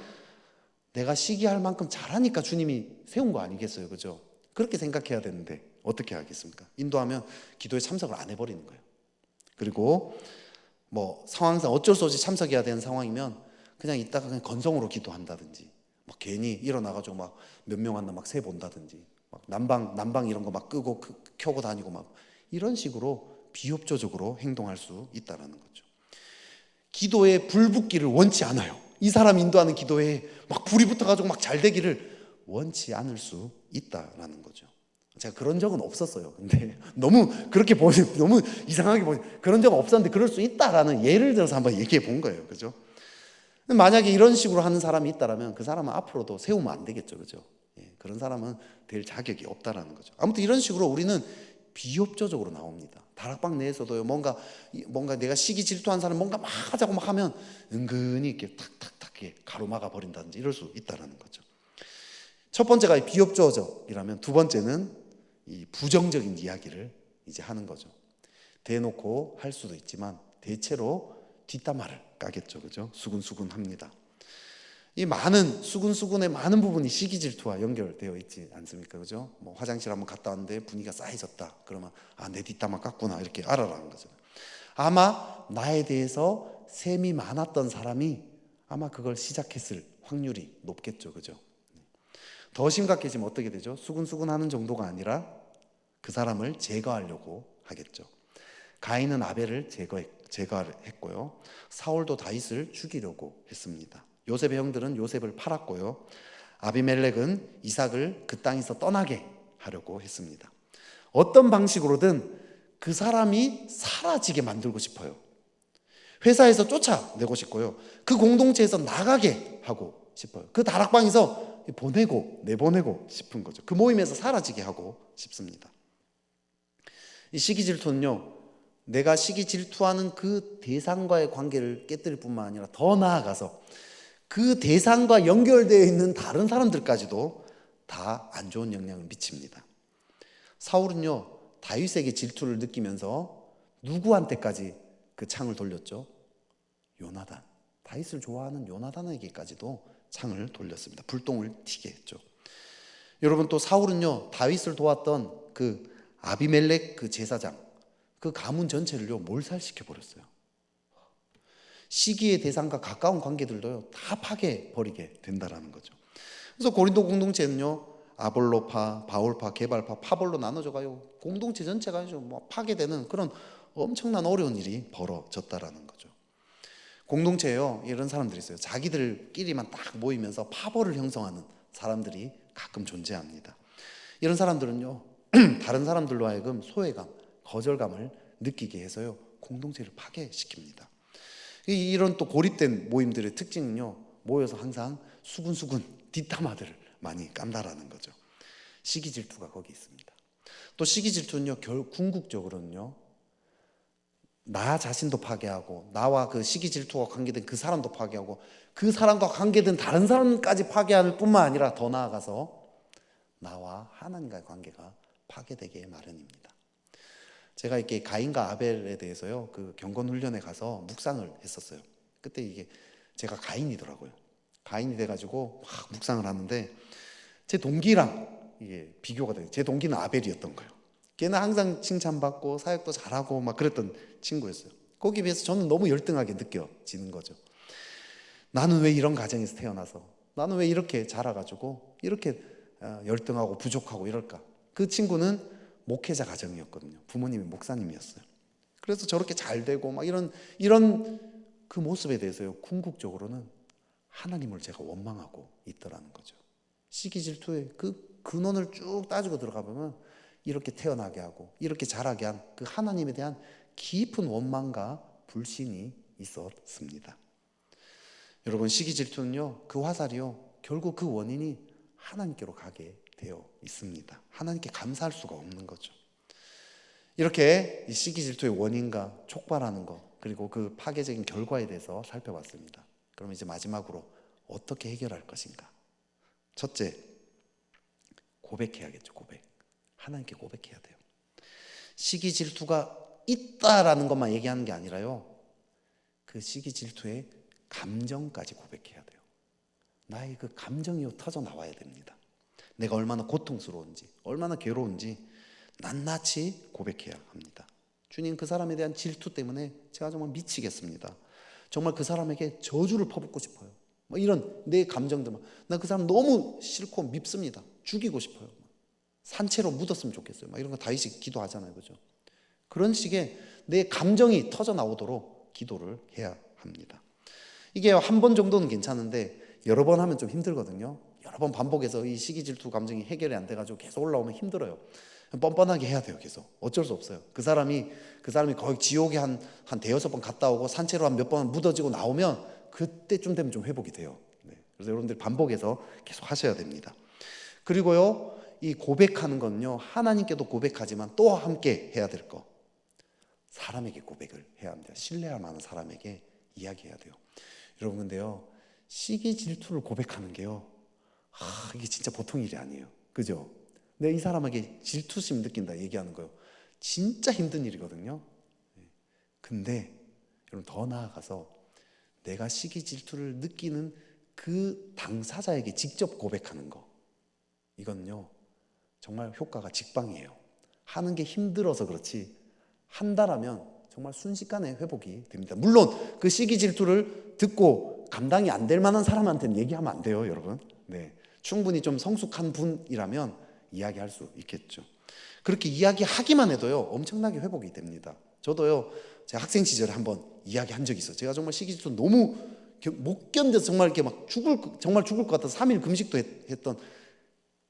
내가 시기할 만큼 잘하니까 주님이 세운 거 아니겠어요, 그죠? 그렇게 생각해야 되는데 어떻게 하겠습니까? 인도하면 기도에 참석을 안 해버리는 거예요. 그리고 뭐 상황상 어쩔 수 없이 참석해야 되는 상황이면 그냥 이따가 그냥 건성으로 기도한다든지 막 괜히 일어나가지고 막 몇 명 왔나 막 세 본다든지 막 난방 이런 거 막 끄고 켜고 다니고 막 이런 식으로 비협조적으로 행동할 수 있다라는 거죠. 기도에 불 붙기를 원치 않아요. 이 사람 인도하는 기도에 막 불이 붙어가지고 막 잘 되기를 원치 않을 수 있다라는 거죠. 제가 그런 적은 없었어요. 근데 너무 그렇게 보니 너무 이상하게 보니 그런 적은 없었는데 그럴 수 있다라는 예를 들어서 한번 얘기해 본 거예요, 그죠? 만약에 이런 식으로 하는 사람이 있다라면 그 사람은 앞으로도 세우면 안 되겠죠, 그죠? 그런 사람은 될 자격이 없다라는 거죠. 아무튼 이런 식으로 우리는 비협조적으로 나옵니다. 다락방 내에서도요, 뭔가 내가 시기 질투한 사람 뭔가 막 하자고 막 하면 은근히 이렇게 탁탁탁 가로막아 버린다든지 이럴 수 있다라는 거죠. 첫 번째가 비협조적이라면 두 번째는 이 부정적인 이야기를 이제 하는 거죠. 대놓고 할 수도 있지만 대체로 뒷담화를 까겠죠, 그죠? 수근수근합니다. 이 많은 수근수근의 많은 부분이 시기 질투와 연결되어 있지 않습니까, 그죠? 뭐 화장실 한번 갔다 왔는데 분위기가 싸해졌다. 그러면 내 뒷담화 깠구나 이렇게 알아라는 거죠. 아마 나에 대해서 셈이 많았던 사람이 아마 그걸 시작했을 확률이 높겠죠, 그죠? 더 심각해지면 어떻게 되죠? 수근수근하는 정도가 아니라 그 사람을 제거하려고 하겠죠. 가인은 아벨을 제거했고요. 사울도 다윗을 죽이려고 했습니다. 요셉의 형들은 요셉을 팔았고요. 아비멜렉은 이삭을 그 땅에서 떠나게 하려고 했습니다. 어떤 방식으로든 그 사람이 사라지게 만들고 싶어요. 회사에서 쫓아내고 싶고요. 그 공동체에서 나가게 하고 싶어요. 그 다락방에서 내보내고 싶은 거죠. 그 모임에서 사라지게 하고 싶습니다. 이 시기 질투는요, 내가 시기 질투하는 그 대상과의 관계를 깨뜨릴 뿐만 아니라 더 나아가서 그 대상과 연결되어 있는 다른 사람들까지도 다 안 좋은 영향을 미칩니다. 사울은요, 다윗에게 질투를 느끼면서 누구한테까지 그 창을 돌렸죠? 요나단, 다윗을 좋아하는 요나단에게까지도 창을 돌렸습니다. 불똥을 튀게 했죠. 여러분, 또 사울은요, 다윗을 도왔던 그 아비멜렉 그 제사장, 그 가문 전체를요 몰살시켜 버렸어요. 시기의 대상과 가까운 관계들도요 다 파괴버리게 된다라는 거죠. 그래서 고린도 공동체는요, 아볼로파, 바울파, 게발파, 파벌로 나눠져가요 공동체 전체가 뭐 파괴되는 그런 엄청난 어려운 일이 벌어졌다라는 거죠. 공동체에요, 이런 사람들이 있어요. 자기들끼리만 딱 모이면서 파벌을 형성하는 사람들이 가끔 존재합니다. 이런 사람들은요, 다른 사람들로 하여금 소외감, 거절감을 느끼게 해서요, 공동체를 파괴시킵니다. 이런 또 고립된 모임들의 특징은요, 모여서 항상 수근수근 뒷담화들을 많이 깐다라는 거죠. 시기 질투가 거기 있습니다. 또 시기 질투는요, 궁극적으로는요, 나 자신도 파괴하고 나와 그 시기 질투와 관계된 그 사람도 파괴하고 그 사람과 관계된 다른 사람까지 파괴할 뿐만 아니라 더 나아가서 나와 하나님과의 관계가 파괴되게 마련입니다. 제가 이렇게 가인과 아벨에 대해서요, 그 경건 훈련에 가서 묵상을 했었어요. 그때 이게 제가 가인이더라고요. 가인이 돼가지고 막 묵상을 하는데 제 동기랑 이게 비교가 돼요. 제 동기는 아벨이었던 거예요. 걔는 항상 칭찬받고 사역도 잘하고 막 그랬던 친구였어요. 거기에 비해서 저는 너무 열등하게 느껴지는 거죠. 나는 왜 이런 가정에서 태어나서, 나는 왜 이렇게 자라가지고 이렇게 열등하고 부족하고 이럴까. 그 친구는 목회자 가정이었거든요. 부모님이 목사님이었어요. 그래서 저렇게 잘 되고 막 이런 그 모습에 대해서요, 궁극적으로는 하나님을 제가 원망하고 있더라는 거죠. 시기 질투의 그 근원을 쭉 따지고 들어가 보면 이렇게 태어나게 하고 이렇게 자라게 한 그 하나님에 대한 깊은 원망과 불신이 있었습니다. 여러분, 시기 질투는요, 그 화살이요, 결국 그 원인이 하나님께로 가게 되어 있습니다. 하나님께 감사할 수가 없는 거죠. 이렇게 이 시기 질투의 원인과 촉발하는 것, 그리고 그 파괴적인 결과에 대해서 살펴봤습니다. 그럼 이제 마지막으로 어떻게 해결할 것인가? 첫째, 고백해야겠죠. 하나님께 고백해야 돼요. 시기 질투가 있다라는 것만 얘기하는 게 아니라요, 그 시기 질투의 감정까지 고백해야 돼요. 나의 그 감정이 터져 나와야 됩니다. 내가 얼마나 고통스러운지, 얼마나 괴로운지 낱낱이 고백해야 합니다. 주님, 그 사람에 대한 질투 때문에 제가 정말 미치겠습니다. 정말 그 사람에게 저주를 퍼붓고 싶어요. 뭐 이런 내 감정들, 나 그 사람 너무 싫고 밉습니다. 죽이고 싶어요. 산채로 묻었으면 좋겠어요. 막 이런 거 다윗이 기도하잖아요, 그죠? 그런 식의 내 감정이 터져 나오도록 기도를 해야 합니다. 이게 한 번 정도는 괜찮은데 여러 번 하면 좀 힘들거든요. 여러 번 반복해서 이 시기 질투 감정이 해결이 안 돼가지고 계속 올라오면 힘들어요. 뻔뻔하게 해야 돼요. 계속 어쩔 수 없어요. 그 사람이 거의 지옥에 한 대여섯 번 갔다 오고 산채로 한 몇 번 묻어지고 나오면 그때쯤 되면 좀 회복이 돼요. 네. 그래서 여러분들 반복해서 계속 하셔야 됩니다. 그리고요, 이 고백하는 건요, 하나님께도 고백하지만 또 함께 해야 될 거, 사람에게 고백을 해야 합니다. 신뢰할 만한 사람에게 이야기해야 돼요. 여러분, 근데요, 시기 질투를 고백하는 게요, 이게 진짜 보통 일이 아니에요. 그죠? 내가 이 사람에게 질투심 느낀다 얘기하는 거요, 진짜 힘든 일이거든요. 근데 여러분, 더 나아가서 내가 시기 질투를 느끼는 그 당사자에게 직접 고백하는 거, 이건요 정말 효과가 직방이에요. 하는 게 힘들어서 그렇지 한다라면 정말 순식간에 회복이 됩니다. 물론 그 시기 질투를 듣고 감당이 안 될 만한 사람한테는 얘기하면 안 돼요, 여러분. 네, 충분히 좀 성숙한 분이라면 이야기할 수 있겠죠. 그렇게 이야기하기만 해도요 엄청나게 회복이 됩니다. 저도요, 제가 학생 시절에 한번 이야기한 적이 있어요. 제가 정말 시기 질투 너무 못 견뎌서 정말 이렇게 막 정말 죽을 것 같아서 3일 금식도 했던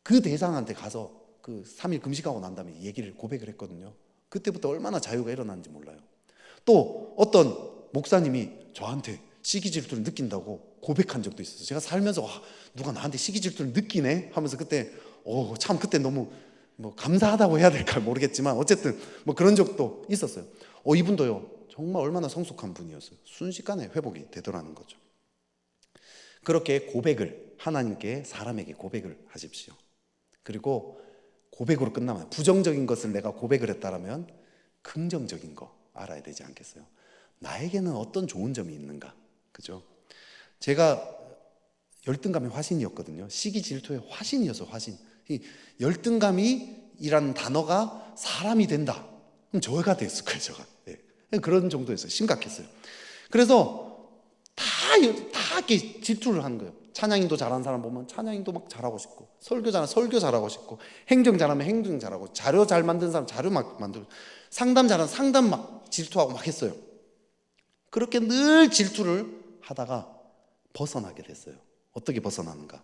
그 대상한테 가서 그 3일 금식하고 난 다음에 얘기를 고백을 했거든요. 그때부터 얼마나 자유가 일어났는지 몰라요. 또 어떤 목사님이 저한테 시기 질투를 느낀다고 고백한 적도 있었어요. 제가 살면서 누가 나한테 시기 질투를 느끼네 하면서 그때 참 그때 너무 뭐 감사하다고 해야 될까 모르겠지만 어쨌든 뭐 그런 적도 있었어요. 이분도요 정말 얼마나 성숙한 분이었어요. 순식간에 회복이 되더라는 거죠. 그렇게 고백을 하나님께, 사람에게 고백을 하십시오. 그리고 고백으로 끝나면, 부정적인 것을 내가 고백을 했다라면 긍정적인 거 알아야 되지 않겠어요? 나에게는 어떤 좋은 점이 있는가, 그죠? 제가 열등감의 화신이었거든요. 시기 질투의 화신이었어요. 화신. 이 열등감이라는 단어가 사람이 된다, 그럼 저가 됐을 거예요. 제가. 네. 그런 정도였어요. 심각했어요. 그래서 다 이렇게 질투를 하는 거예요. 찬양인도 잘하는 사람 보면 찬양인도 막 잘하고 싶고, 설교 잘하면 설교 잘하고 싶고, 행정 잘하면 행정 잘하고, 자료 잘 만든 사람 자료 막 만들고, 상담 잘하면 상담 막 질투하고 막 했어요. 그렇게 늘 질투를 하다가 벗어나게 됐어요. 어떻게 벗어나는가?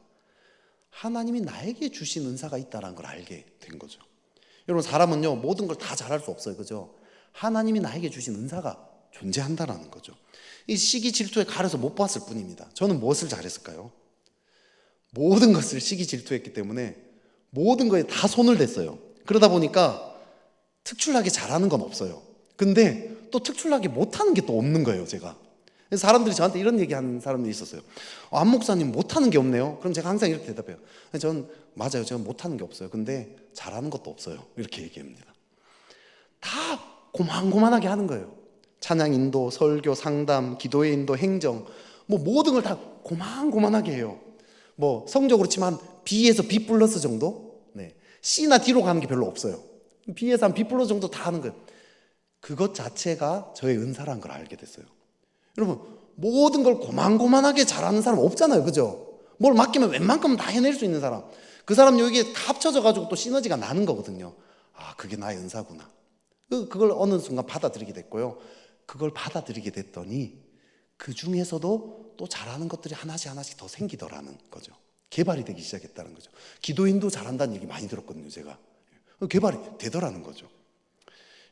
하나님이 나에게 주신 은사가 있다는 걸 알게 된 거죠. 여러분, 사람은요 모든 걸 다 잘할 수 없어요, 그죠? 하나님이 나에게 주신 은사가 존재한다라는 거죠. 이 시기 질투에 가려서 못 봤을 뿐입니다. 저는 무엇을 잘했을까요? 모든 것을 시기 질투했기 때문에 모든 거에 다 손을 댔어요. 그러다 보니까 특출나게 잘하는 건 없어요. 근데 또 특출나게 못하는 게 또 없는 거예요, 제가. 그래서 사람들이 저한테 이런 얘기하는 사람들이 있었어요. 안 목사님 못하는 게 없네요. 그럼 제가 항상 이렇게 대답해요. 저는 맞아요, 제가 못하는 게 없어요. 근데 잘하는 것도 없어요. 이렇게 얘기합니다. 다 고만고만하게 하는 거예요. 찬양 인도, 설교, 상담, 기도의 인도, 행정, 뭐 모든 걸 다 고만고만하게 해요. 뭐 성적으로 치면 B에서 B 플러스 정도? 네. C나 D로 가는 게 별로 없어요. B에서 한 B 플러스 정도 다 하는 거예요. 그것 자체가 저의 은사라는 걸 알게 됐어요. 여러분, 모든 걸 고만고만하게 잘하는 사람 없잖아요, 그죠? 뭘 맡기면 웬만큼 다 해낼 수 있는 사람, 그 사람 여기에 다 합쳐져 가지고 또 시너지가 나는 거거든요. 그게 나의 은사구나. 그걸 어느 순간 받아들이게 됐고요. 그걸 받아들이게 됐더니 그 중에서도 또 잘하는 것들이 하나씩 더 생기더라는 거죠. 개발이 되기 시작했다는 거죠. 기도인도 잘한다는 얘기 많이 들었거든요, 제가. 개발이 되더라는 거죠.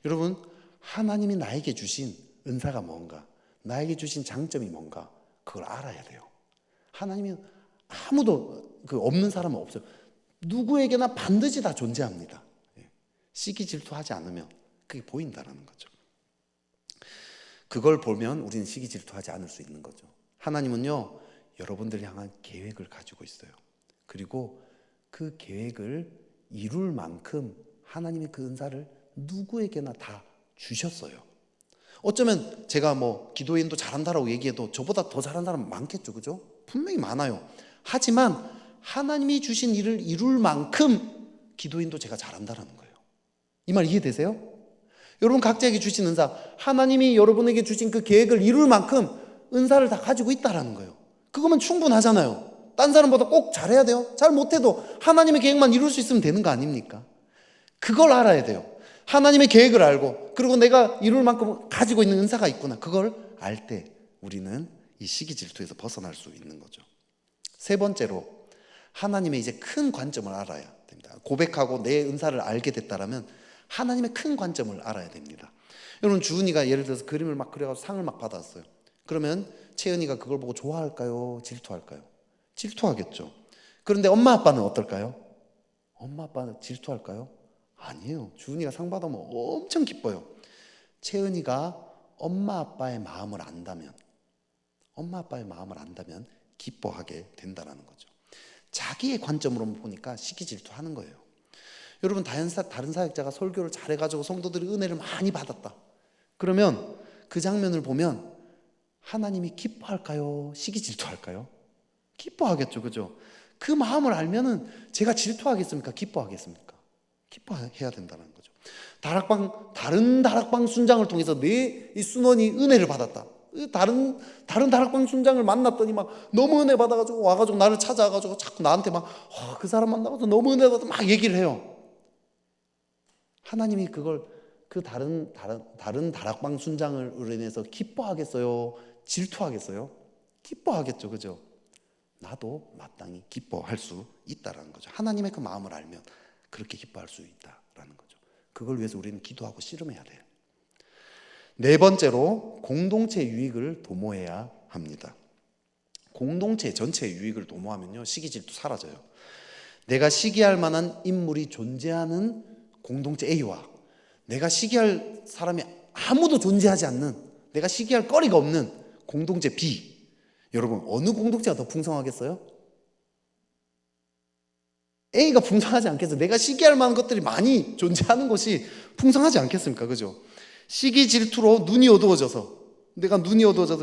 여러분, 하나님이 나에게 주신 은사가 뭔가, 나에게 주신 장점이 뭔가, 그걸 알아야 돼요. 하나님이 아무도 없는 사람은 없어요. 누구에게나 반드시 다 존재합니다. 시기 질투하지 않으면 그게 보인다는 거죠. 그걸 보면 우리는 시기 질투하지 않을 수 있는 거죠. 하나님은요 여러분들을 향한 계획을 가지고 있어요. 그리고 그 계획을 이룰 만큼 하나님이 그 은사를 누구에게나 다 주셨어요. 어쩌면 제가 뭐 기도인도 잘한다라고 얘기해도 저보다 더 잘하는 사람 많겠죠, 그죠? 분명히 많아요. 하지만 하나님이 주신 일을 이룰 만큼 기도인도 제가 잘한다라는 거예요. 이 말 이해되세요? 여러분 각자에게 주신 은사, 하나님이 여러분에게 주신 그 계획을 이룰 만큼 은사를 다 가지고 있다라는 거예요. 그거면 충분하잖아요. 딴 사람보다 꼭 잘해야 돼요? 잘 못해도 하나님의 계획만 이룰 수 있으면 되는 거 아닙니까? 그걸 알아야 돼요. 하나님의 계획을 알고, 그리고 내가 이룰 만큼 가지고 있는 은사가 있구나, 그걸 알 때 우리는 이 시기 질투에서 벗어날 수 있는 거죠. 세 번째로, 하나님의 이제 큰 관점을 알아야 됩니다. 고백하고 내 은사를 알게 됐다라면 하나님의 큰 관점을 알아야 됩니다. 여러분, 주은이가 예를 들어서 그림을 막 그려가지고 상을 막 받았어요. 그러면 채은이가 그걸 보고 좋아할까요? 질투할까요? 질투하겠죠. 그런데 엄마 아빠는 어떨까요? 엄마 아빠는 질투할까요? 아니에요. 주은이가 상 받으면 엄청 기뻐요. 채은이가 엄마 아빠의 마음을 안다면 기뻐하게 된다는 거죠. 자기의 관점으로 보니까 시기 질투하는 거예요. 여러분, 다른 사역자가 설교를 잘해가지고 성도들이 은혜를 많이 받았다. 그러면 그 장면을 보면 하나님이 기뻐할까요? 시기 질투할까요? 기뻐하겠죠, 그죠? 그 마음을 알면은 제가 질투하겠습니까? 기뻐하겠습니까? 기뻐해야 된다는 거죠. 다른 다락방 순장을 통해서 내 이 순원이 은혜를 받았다. 다른 다락방 순장을 만났더니 막 너무 은혜 받아가지고 와가지고 나를 찾아와가지고 자꾸 나한테 막 그 사람 만나서 너무 은혜 받아 막 얘기를 해요. 하나님이 그걸 그 다른 다락방 순장으로 인해서 기뻐하겠어요? 질투하겠어요? 기뻐하겠죠, 그죠? 나도 마땅히 기뻐할 수 있다라는 거죠. 하나님의 그 마음을 알면 그렇게 기뻐할 수 있다라는 거죠. 그걸 위해서 우리는 기도하고 씨름해야 돼요. 네 번째로, 공동체 유익을 도모해야 합니다. 공동체 전체의 유익을 도모하면요, 시기 질투 사라져요. 내가 시기할 만한 인물이 존재하는 공동체 A와 내가 시기할 사람이 아무도 존재하지 않는, 내가 시기할 거리가 없는 공동체 B, 여러분 어느 공동체가 더 풍성하겠어요? A가 풍성하지 않겠어요? 내가 시기할 만한 것들이 많이 존재하는 곳이 풍성하지 않겠습니까? 그죠? 시기 질투로 눈이 어두워져서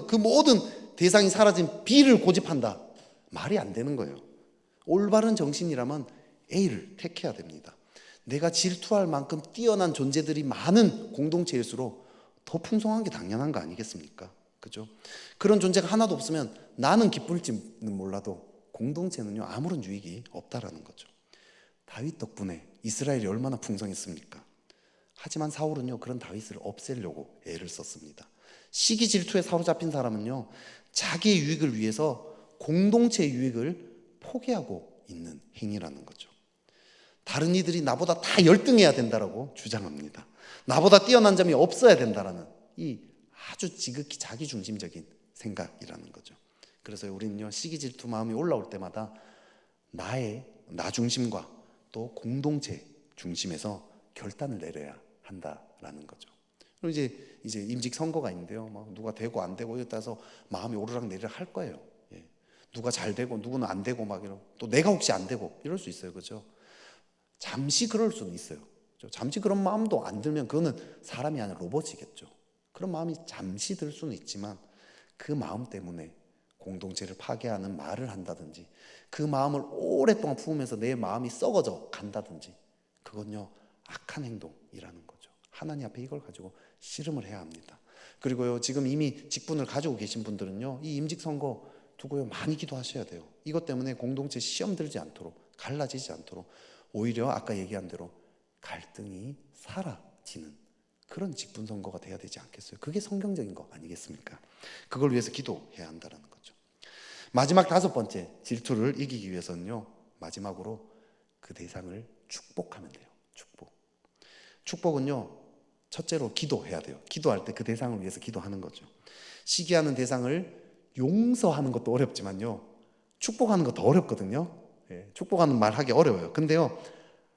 그 모든 대상이 사라진 B를 고집한다. 말이 안 되는 거예요. 올바른 정신이라면 A를 택해야 됩니다. 내가 질투할 만큼 뛰어난 존재들이 많은 공동체일수록 더 풍성한 게 당연한 거 아니겠습니까? 그죠? 그런 존재가 하나도 없으면 나는 기쁠지는 몰라도 공동체는요, 아무런 유익이 없다라는 거죠. 다윗 덕분에 이스라엘이 얼마나 풍성했습니까? 하지만 사울은요, 그런 다윗을 없애려고 애를 썼습니다. 시기 질투에 사로잡힌 사람은요, 자기의 유익을 위해서 공동체의 유익을 포기하고 있는 행위라는 거죠. 다른 이들이 나보다 다 열등해야 된다라고 주장합니다. 나보다 뛰어난 점이 없어야 된다라는 이 아주 지극히 자기중심적인 생각이라는 거죠. 그래서 우리는요, 시기 질투 마음이 올라올 때마다 나 중심과 또 공동체 중심에서 결단을 내려야 한다라는 거죠. 그리고 이제 임직 선거가 있는데요, 막 누가 되고 안 되고 이에 따라서 마음이 오르락내리락 할 거예요. 예. 누가 잘 되고 누구는 안 되고 막 이런, 또 내가 혹시 안 되고 이럴 수 있어요, 그렇죠? 잠시 그럴 수는 있어요. 그렇죠? 잠시 그런 마음도 안 들면 그거는 사람이 아니라 로봇이겠죠. 그런 마음이 잠시 들 수는 있지만 그 마음 때문에 공동체를 파괴하는 말을 한다든지 그 마음을 오랫동안 품으면서 내 마음이 썩어져 간다든지 그건요, 악한 행동이라는 거죠. 하나님 앞에 이걸 가지고 씨름을 해야 합니다. 그리고요, 지금 이미 직분을 가지고 계신 분들은요, 이 임직선거 두고요, 많이 기도하셔야 돼요. 이것 때문에 공동체 시험 들지 않도록, 갈라지지 않도록, 오히려 아까 얘기한 대로 갈등이 사라지는 그런 직분 선거가 돼야 되지 않겠어요? 그게 성경적인 거 아니겠습니까? 그걸 위해서 기도해야 한다는 거죠. 마지막 다섯 번째, 질투를 이기기 위해서는요, 마지막으로 그 대상을 축복하면 돼요. 축복은요, 첫째로 기도해야 돼요. 기도할 때 그 대상을 위해서 기도하는 거죠. 시기하는 대상을 용서하는 것도 어렵지만요, 축복하는 것도 어렵거든요. 예, 축복하는 말 하기 어려워요. 근데요,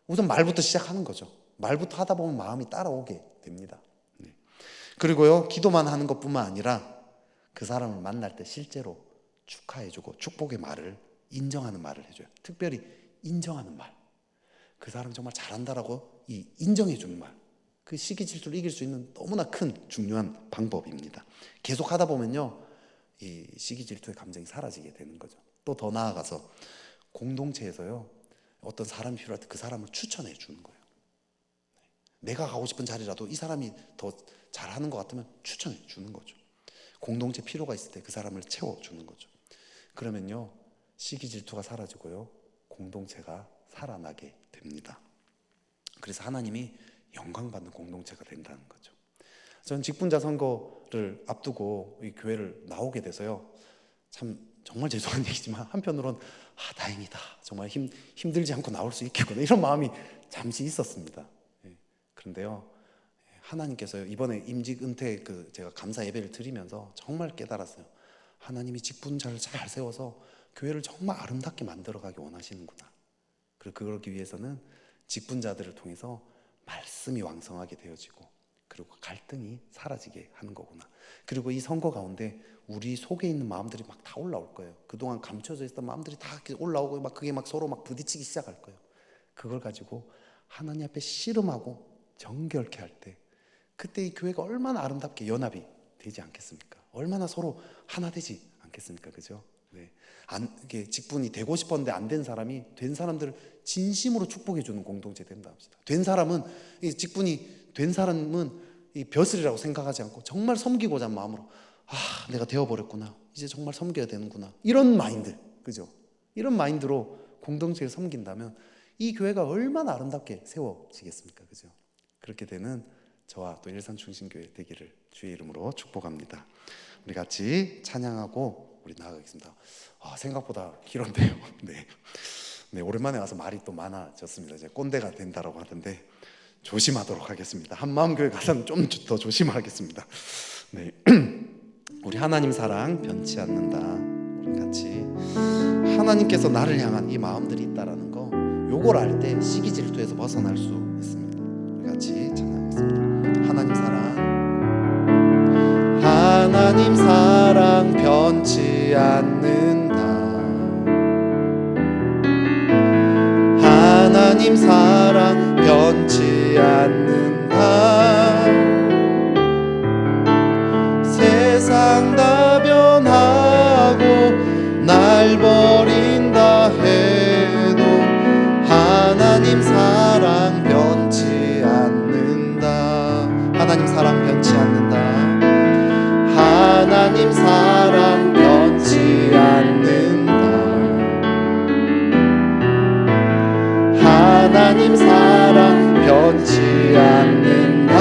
우선 말부터 시작하는 거죠. 말부터 하다 보면 마음이 따라오게 됩니다. 네. 그리고요, 기도만 하는 것뿐만 아니라 그 사람을 만날 때 실제로 축하해주고 축복의 말을, 인정하는 말을 해줘요. 특별히 인정하는 말, 그 사람 정말 잘한다라고 인정해주는 말, 그 시기 질투를 이길 수 있는 너무나 큰 중요한 방법입니다. 계속 하다 보면요, 이 시기 질투의 감정이 사라지게 되는 거죠. 또 더 나아가서 공동체에서요, 어떤 사람이 필요할 때 그 사람을 추천해 주는 거예요. 내가 가고 싶은 자리라도 이 사람이 더 잘하는 것 같으면 추천해 주는 거죠. 공동체 필요가 있을 때 그 사람을 채워주는 거죠. 그러면요, 시기 질투가 사라지고요, 공동체가 살아나게 됩니다. 그래서 하나님이 영광받는 공동체가 된다는 거죠. 저는 직분자 선거를 앞두고 이 교회를 나오게 돼서요, 참 정말 죄송한 얘기지만 한편으론 다행이다, 정말 힘들지 않고 나올 수 있겠구나, 이런 마음이 잠시 있었습니다. 그런데요, 하나님께서요, 이번에 임직 은퇴 제가 감사 예배를 드리면서 정말 깨달았어요. 하나님이 직분자를 잘 세워서 교회를 정말 아름답게 만들어가기 원하시는구나. 그리고 그러기 위해서는 직분자들을 통해서 말씀이 왕성하게 되어지고, 그리고 갈등이 사라지게 하는 거구나. 그리고 이 선거 가운데 우리 속에 있는 마음들이 막 다 올라올 거예요. 그동안 감춰져 있던 마음들이 다 올라오고, 막 그게 막 서로 막 부딪히기 시작할 거예요. 그걸 가지고 하나님 앞에 씨름하고 정결케 할 때, 그때 이 교회가 얼마나 아름답게 연합이 되지 않겠습니까? 얼마나 서로 하나 되지 않겠습니까? 그죠? 네. 이게 직분이 되고 싶었는데 안 된 사람이 된 사람들을 진심으로 축복해 주는 공동체 된다 합시다. 된 사람은, 이 직분이 된 사람은 이 벼슬이라고 생각하지 않고 정말 섬기고자 하는 마음으로, 내가 되어버렸구나, 이제 정말 섬겨야 되는구나, 이런 마인드, 그죠? 이런 마인드로 공동체를 섬긴다면 이 교회가 얼마나 아름답게 세워지겠습니까? 그죠? 그렇게 되는 저와 또 일산중심교회 되기를 주의 이름으로 축복합니다. 우리 같이 찬양하고 우리 나아가겠습니다. 생각보다 길었네요. 네, 오랜만에 와서 말이 또 많아졌습니다. 이제 꼰대가 된다라고 하던데 조심하도록 하겠습니다. 한마음교회 가서는 좀 더 조심하겠습니다. 네, 우리 하나님 사랑 변치 않는다. 우리 같이 하나님께서 나를 향한 이 마음들이 있다라는 거, 요걸 알 때 시기 질투에서 벗어날 수 있습니다. 우리 같이 찬양하겠습니다. 하나님 사랑 변치 않는다. 하나님 사랑 변치 않는다. 세상 다 변하고 날 버린다 해도 하나님 사랑 변치 않는다. 하나님 사랑 변치 않는다. 하나님 사랑 변치 않는다. 하나님 사랑 변치 않는다.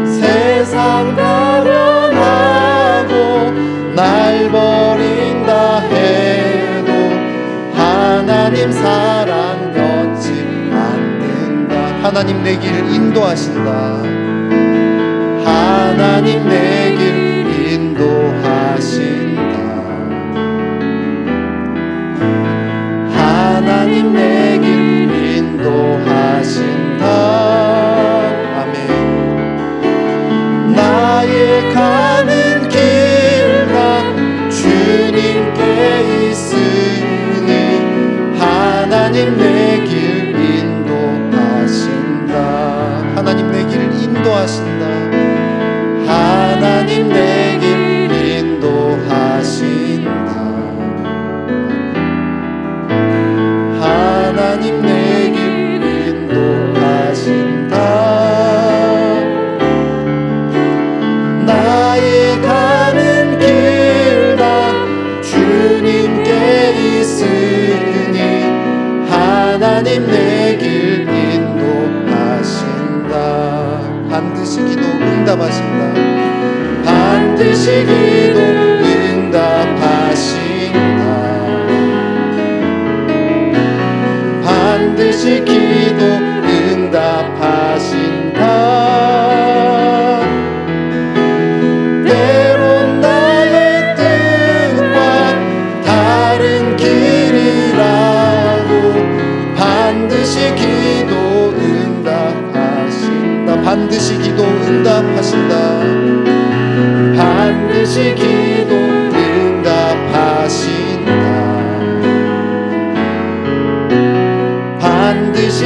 세상 다 변하고 날 버린다 해도 하나님 사랑 변치 않는다. 하나님 내 길 인도하신다. 하나님 내 길 인도하신다. 하나님 내 길 인도하신다. 아멘. 나의 가는 길 다 주님께 있으니 하나님 내 길 인도하신다. 하나님 내 길 인도하신다. 하나님 내 길 인도하신다. 하나님 내 길 인도하신다. 나의 가는 길 다 주님께 있으니 하나님 내 길 인도하신다. 반드시 기도 응답하신다. 반드시 기도 응답하신다. 반드시 기도 응답하신다. 때론 나의 뜻과 다른 길이라도 반드시 기도 응답하신다. 반드시 기도 응답하신다. 반드시 기도 응답하신다. 반드시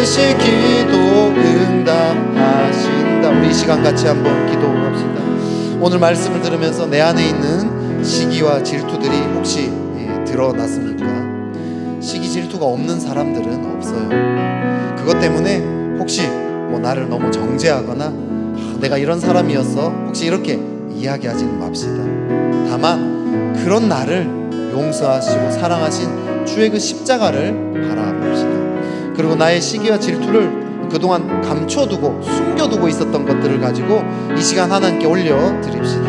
반드시 기도 응답하신다. 우리 이 시간 같이 한번 기도합시다. 오늘 말씀을 들으면서 내 안에 있는 시기와 질투들이 혹시 드러났습니까? 시기 질투가 없는 사람들은 없어요. 그것 때문에 혹시 뭐 나를 너무 정죄하거나 내가 이런 사람이었어 혹시 이렇게 이야기하지는 맙시다. 다만 그런 나를 용서하시고 사랑하신 주의 그 십자가를 바라봅시다. 그리고 나의 시기와 질투를 그동안 감춰두고 숨겨두고 있었던 것들을 가지고 이 시간 하나님께 올려드립시다.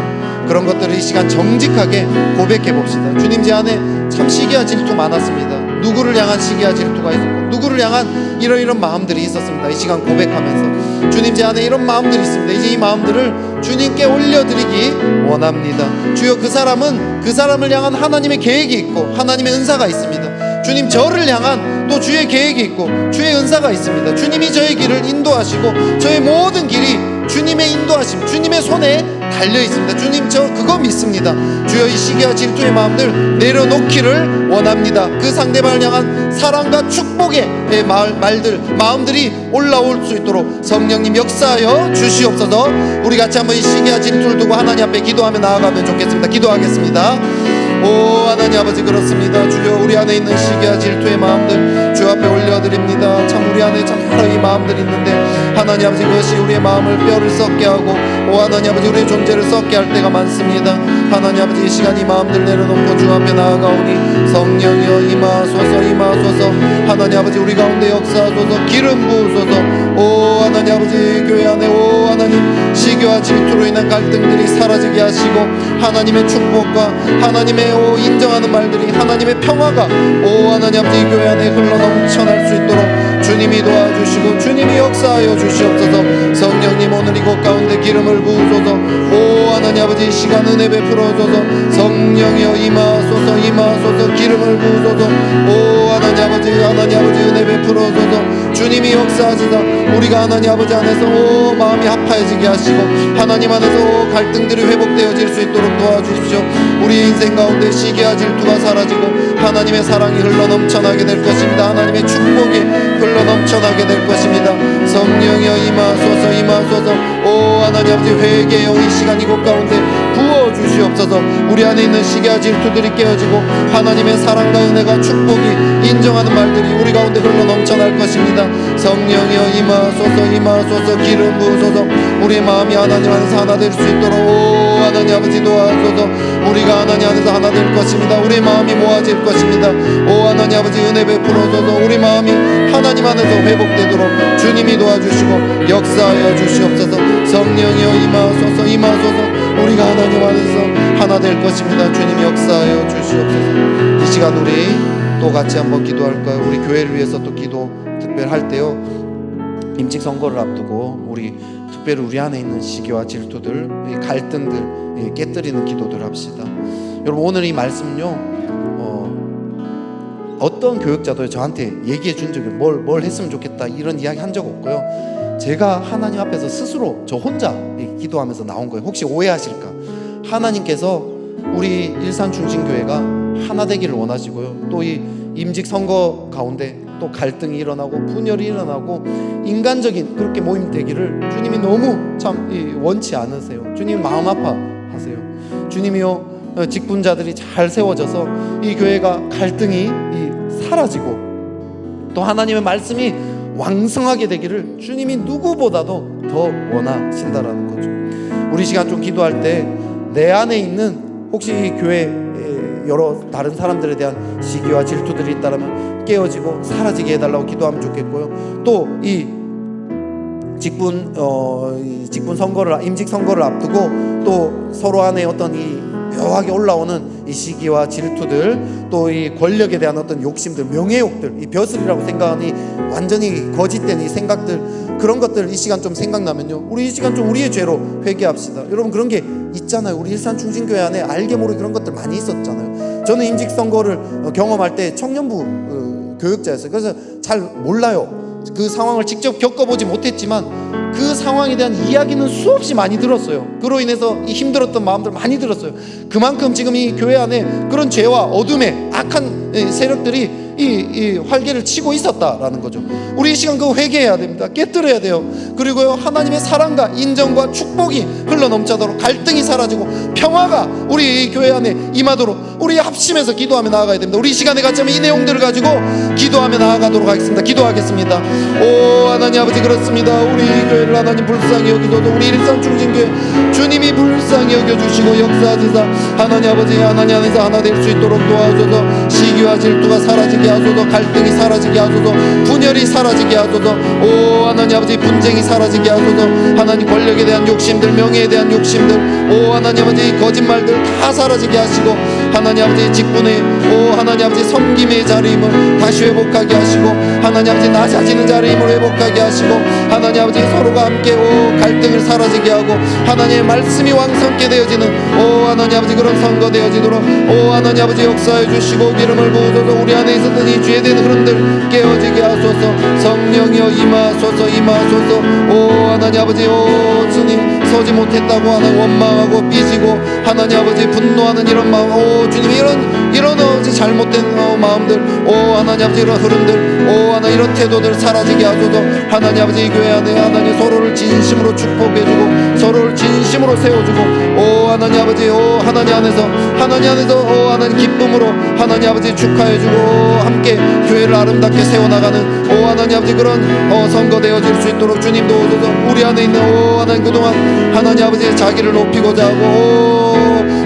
그런 것들을 이 시간 정직하게 고백해봅시다. 주님, 제 안에 참 시기와 질투 많았습니다. 누구를 향한 시기와 질투가 있었고 누구를 향한 이런 마음들이 있었습니다. 이 시간 고백하면서 주님, 제 안에 이런 마음들이 있습니다. 이제 이 마음들을 주님께 올려드리기 원합니다. 주여, 그 사람을 향한 하나님의 계획이 있고 하나님의 은사가 있습니다. 주님, 저를 향한 또 주의 계획이 있고 주의 은사가 있습니다. 주님이 저의 길을 인도하시고 저의 모든 길이 주님의 인도하심, 주님의 손에 달려 있습니다. 주님, 저 그거 믿습니다. 주여, 이 시기와 질투의 마음들 내려놓기를 원합니다. 그 상대방을 향한 사랑과 축복의 마음들이 올라올 수 있도록 성령님 역사하여 주시옵소서. 우리 같이 한번 이 시기와 질투를 두고 하나님 앞에 기도하며 나아가면 좋겠습니다. 기도하겠습니다. 오 하나님 아버지, 그렇습니다. 주여, 우리 안에 있는 시기와 질투의 마음들 주 앞에 올려드립니다. 참 우리 안에 참 여러 이 마음들이 있는데 하나님 아버지, 그것이 우리의 마음을 뼈를 썩게 하고 오 하나님 아버지, 우리의 존재를 썩게 할 때가 많습니다. 하나님 아버지, 이 시간 이 마음들 내려놓고 주 앞에 나아가오니 성령이여 임하소서. 하나님 아버지, 우리 가운데 역사하소서. 기름 부으소서. 오 하나님 아버지, 교회 안에 오 하나님 시기와 질투로 인한 갈등들이 사라지게 하시고 하나님의 축복과 하나님의 오 인정하는 말들이 하나님의 평화가 오 하나님 아버지 교회 안에 흘러넘쳐날 수 있도록 주님이 도와주시고 주님이 역사하여 주시옵소서. 성령님, 오늘 이곳 가운데 기름을 부으소서. 오 하나님 아버지, 이 시간 은혜 베풀어소서. 성령이여 임하소서. 기름을 부으소서. 오 하나님 아버지 은혜 베풀어소서. 주님이 역사하시다 우리가 하나님 아버지 안에서 오 마음이 합하여지게 하시고 하나님 안에서 오 갈등들이 회복되어질 수 있도록 도와주십시오. 우리의 인생 가운데 시기와 질투가 사라지고 하나님의 사랑이 흘러넘쳐나게 될 것입니다. 하나님의 축복이 흘러넘쳐나게 될 것입니다. 성령이여 임하소서. 오 하나님 아버지, 회개의 영 이 시간 이곳 가운데 부어주시옵소서. 우리 안에 있는 시기와 질투들이 깨어지고 하나님의 사랑과 은혜가 축복이 인정하는 말들이 우리 가운데 흘러넘쳐날 것입니다. 성령이여 임하소서. 기름 부으소서. 우리의 마음이 하나님 안에서 하나 될 수 있도록 오 하나님 아버지 도와소서. 우리가 하나님 안에서 하나 될 것입니다. 우리의 마음이 모아질 것입니다. 오 하나님 아버지, 은혜 베풀어소서. 우리 마음이 하나님 안에서 회복되도록 주님이 도와주시고 역사하여 주시옵소서. 성령이여 임하소서. 우리가 하나님 안에서 하나 될 것입니다. 주님이 역사하여 주시옵소서. 이 시간 우리 또 같이 한번 기도할까요? 우리 교회를 위해서 또 기도 특별히 할 때요, 임직 선거를 앞두고 우리 특별히 우리 안에 있는 시기와 질투들, 이 갈등들 깨뜨리는 기도들 합시다. 여러분, 오늘 이 말씀은요, 어떤 교육자도 저한테 얘기해 준 적이 뭘 했으면 좋겠다 이런 이야기 한 적 없고요. 제가 하나님 앞에서 스스로 저 혼자 기도하면서 나온 거예요. 혹시 오해하실까? 하나님께서 우리 일산중심교회가 하나 되기를 원하시고요. 또 이 임직 선거 가운데 또 갈등이 일어나고 분열이 일어나고 인간적인 그렇게 모임 되기를 주님이 너무 참 원치 않으세요. 주님 마음 아파하세요. 주님이요, 직분자들이 잘 세워져서 이 교회가 갈등이 사라지고 또 하나님의 말씀이 왕성하게 되기를 주님이 누구보다도 더 원하신다라는 거죠. 우리 시간 좀 기도할 때 내 안에 있는 혹시 이 교회 여러 다른 사람들에 대한 시기와 질투들이 있다면 깨어지고 사라지게 해달라고 기도하면 좋겠고요. 또 이 직분 선거를, 임직 선거를 앞두고 또 서로 안에 어떤 이 묘하게 올라오는 이 시기와 질투들, 또 이 권력에 대한 어떤 욕심들, 명예욕들, 이 벼슬이라고 생각하니 완전히 거짓된 이 생각들, 그런 것들 이 시간 좀 생각나면요, 우리 이 시간 좀 우리의 죄로 회개합시다. 여러분, 그런 게 있잖아요. 우리 일산중심교회 안에 알게 모르게 그런 것들 많이 있었잖아요. 저는 임직 선거를 경험할 때 청년부 교육자였어요. 그래서 잘 몰라요. 그 상황을 직접 겪어보지 못했지만 그 상황에 대한 이야기는 수없이 많이 들었어요. 그로 인해서 이 힘들었던 마음들 많이 들었어요. 그만큼 지금 이 교회 안에 그런 죄와 어둠의 악한 세력들이 이 활개를 치고 있었다라는 거죠. 우리 이 시간 그 회개해야 됩니다. 깨뜨려야 돼요. 그리고요, 하나님의 사랑과 인정과 축복이 흘러넘쳐도록, 갈등이 사라지고 평화가 우리 이 교회 안에 임하도록 우리 합심해서 기도하며 나아가야 됩니다. 우리 이 시간에 같이 하면 이 내용들을 가지고 기도하며 나아가도록 하겠습니다. 기도하겠습니다. 오 하나님 아버지, 그렇습니다. 우리 이 교회를 하나님 불쌍히 여기소서. 우리 일산중진교회 주님이 불쌍히 여겨주시고 역사하시사 하나님 아버지, 하나님 안에서 하나 될 수 있도록 도와주소서. 시기와 질투가 사라지게 하소서. 갈등이 사라지게 하소서. 분열이 사라지게 하소서. 오 하나님 아버지, 분쟁이 사라지게 하소서. 하나님 권력에 대한 욕심들, 명예에 대한 욕심들, 오 하나님 아버지, 거짓말들 다 사라지게 하시고, 하나님 아버지 직분의 오 하나님 아버지 섬김의 자리임을 다시 회복하게 하시고, 하나님 아버지 낮아지는 자리임을 회복하게 하시고, 하나님 아버지 서로가 함께 오 갈등을 사라지게 하고, 하나님의 말씀이 왕성케 되어지는 오 하나님 아버지 그런 선거 되어지도록 오 하나님 아버지 역사해 주시고, 기름을 부으소서. 우리 안에 있었던 이 죄된 흐름들 깨어지게 하소서. 성령이여 임하소서, 임하소서. 오 하나님 아버지, 오 주님 서지 못했다고 하는 원망하고 삐지고 하나님 아버지 분노하는 이런 마음, 오 주님 이런 잘못된 마음들, 오 하나님 아버지 이런 흐름들, 오 하나님 이런 태도들 사라지게 하소서. 하나님 아버지 이 교회 안에 하나님 서로를 진심으로 축복해주고 서로를 진심으로 세워주고, 오 하나님 아버지, 오 하나님 안에서 오 하나님 기쁨으로 하나님 아버지 축하해주고 함께 교회를 아름답게 세워나가는 오 하나님 아버지 그런 선거되어질 수 있도록 주님 도우소서. 우리 안에 있는 오 하나님 그동안 하나님 아버지 자기를 높이고자 하고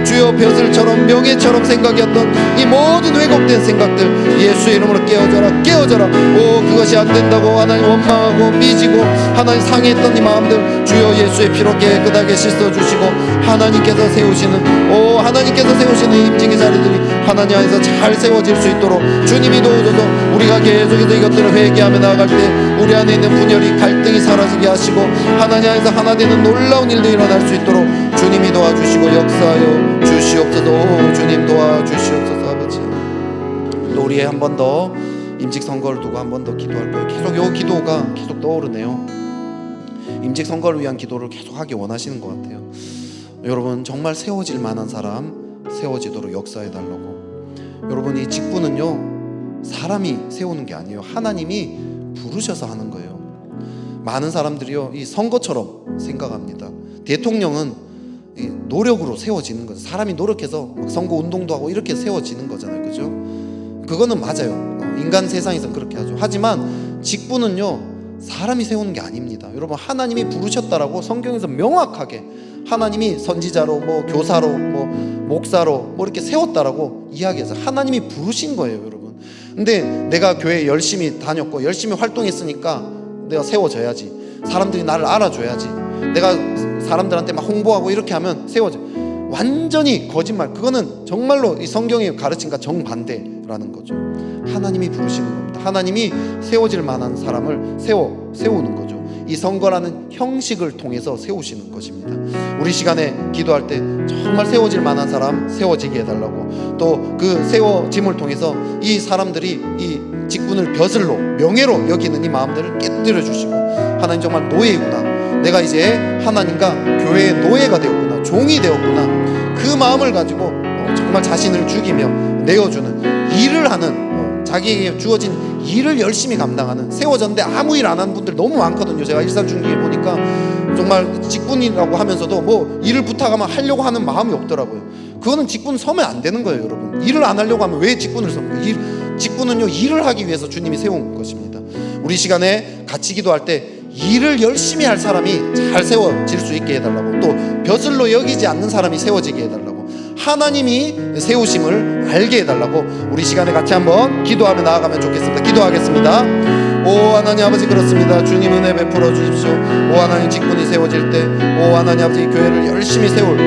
주여 벼슬처럼 명예처럼 생각이었던 이 모든 왜곡된 생각들 예수의 이름으로 깨어져라. 오 그것이 안 된다고 하나님 원망하고 삐지고 하나님 상했던 이 마음들 주여 예수의 피로 깨끗하게 씻어주시고, 하나님께서 세우시는 임직의 자리들이 하나님 안에서 잘 세워질 수 있도록 주님이 도우소서. 우리가 계속해서 이것들을 회개하며 나아갈 때 우리 안에 있는 분열이 갈등이 사라지게 하시고 하나님 안에서 하나 되는 놀라운 일들이 일어날 수 있도록 주님이 도와주시고 역사하여 주시옵소서. 주님 도와주시옵소서. 아버지, 또 우리 한 번 더 임직 선거를 두고 한 번 더 기도할 거예요. 계속 이 기도가 계속 떠오르네요. 임직 선거를 위한 기도를 계속 하기 원하시는 것 같아요. 여러분 정말 세워질 만한 사람 세워지도록 역사해 달라고. 여러분 이 직분은요 사람이 세우는 게 아니에요. 하나님이 부르셔서 하는 거예요. 많은 사람들이요 이 선거처럼 생각합니다. 대통령은 이 노력으로 세워지는 거죠. 사람이 노력해서 막 선거 운동도 하고 이렇게 세워지는 거잖아요. 그죠? 그거는 맞아요. 인간 세상에서 그렇게 하죠. 하지만 직분은요 사람이 세우는 게 아닙니다. 여러분 하나님이 부르셨다라고 성경에서 명확하게 하나님이 선지자로 뭐 교사로 뭐 목사로 뭐 이렇게 세웠다라고 이야기해서 하나님이 부르신 거예요, 여러분. 근데 내가 교회 열심히 다녔고 열심히 활동했으니까 내가 세워져야지. 사람들이 나를 알아줘야지. 내가 사람들한테 막 홍보하고 이렇게 하면 세워져. 완전히 거짓말. 그거는 정말로 이 성경이 가르침과 정반대라는 거죠. 하나님이 부르시는 겁니다. 하나님이 세워질 만한 사람을 세우는 거죠. 이 선거라는 형식을 통해서 세우시는 것입니다. 우리 시간에 기도할 때 정말 세워질 만한 사람 세워지게 해달라고, 또 그 세워짐을 통해서 이 사람들이 이 직분을 벼슬로 명예로 여기는 이 마음들을 깨뜨려 주시고, 하나님 정말 노예이구나, 내가 이제 하나님과 교회의 노예가 되었구나, 종이 되었구나, 그 마음을 가지고 정말 자신을 죽이며 내어주는 일을 하는, 자기에게 주어진 일을 열심히 감당하는, 세워졌는데 아무 일 안 하는 분들 너무 많거든요. 제가 일산중기에 보니까 정말 직분이라고 하면서도 뭐 일을 부탁하면 하려고 하는 마음이 없더라고요. 그거는 직분 서면 안 되는 거예요, 여러분. 일을 안 하려고 하면 왜 직분을 섭니까? 직분은요 일을 하기 위해서 주님이 세운 것입니다. 우리 시간에 같이 기도할 때 일을 열심히 할 사람이 잘 세워질 수 있게 해달라고, 또 벼슬로 여기지 않는 사람이 세워지게 해달라고, 하나님이 세우심을 알게 해달라고 우리 시간에 같이 한번 기도하며 나아가면 좋겠습니다. 기도하겠습니다. 오 하나님 아버지, 그렇습니다. 주님 은혜 베풀어 주십시오. 오 하나님 직분이 세워질 때, 오 하나님 아버지 교회를 열심히 세울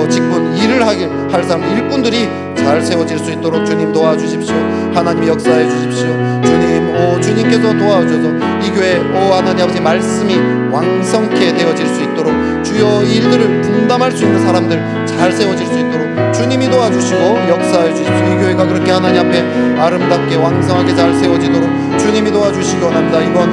직분 일을 할 사람 일꾼들이 잘 세워질 수 있도록 주님 도와주십시오. 하나님 역사해 주십시오. 주님, 주님께서 도와주셔서 이 교회 하나님 아버지 말씀이 왕성케 되어질 수 있도록, 주여 일들을 분담할 수 있는 사람들 잘 세워질 수 있도록 주님이 도와주시고 역사해 주십시오. 이 교회가 그렇게 하나님 앞에 아름답게 왕성하게 잘 세워지도록 주님이 도와주시기 원합니다. 이번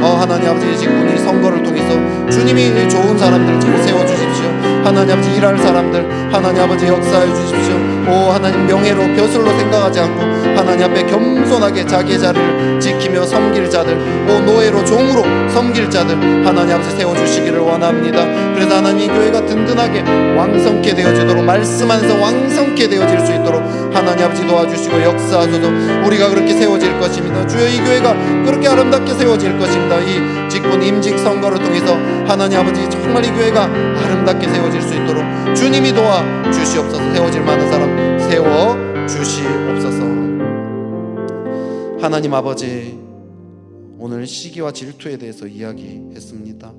하나님 아버지의 직분이 선거를 통해서 주님이 좋은 사람들을 잘 세워주십시오. 하나님 아버지 일할 사람들 하나님 아버지 역사해 주십시오. 오 하나님 명예로 벼슬로 생각하지 않고 하나님 앞에 겸손하게 자기의 자리를 지키며 섬길 자들, 오 노예로 종으로 섬길 자들 하나님 아버지 세워주시기를 원합니다. 그래서 하나님 이 교회가 든든하게 왕성케 되어지도록 말씀 안에서 왕성케 되어질 수 있도록 하나님 아버지 도와주시고 역사하소서. 우리가 그렇게 세워질 것입니다. 주여 이 교회가 그렇게 아름답게 세워질 것입니다. 이 직분 임직 선거를 통해서 하나님 아버지 정말 이 교회가 아름답게 세워질 수 있도록 주님이 도와주시옵소서. 세워질 만한 사람 세워주시옵소서. 하나님 아버지 오늘 시기와 질투에 대해서 이야기했습니다.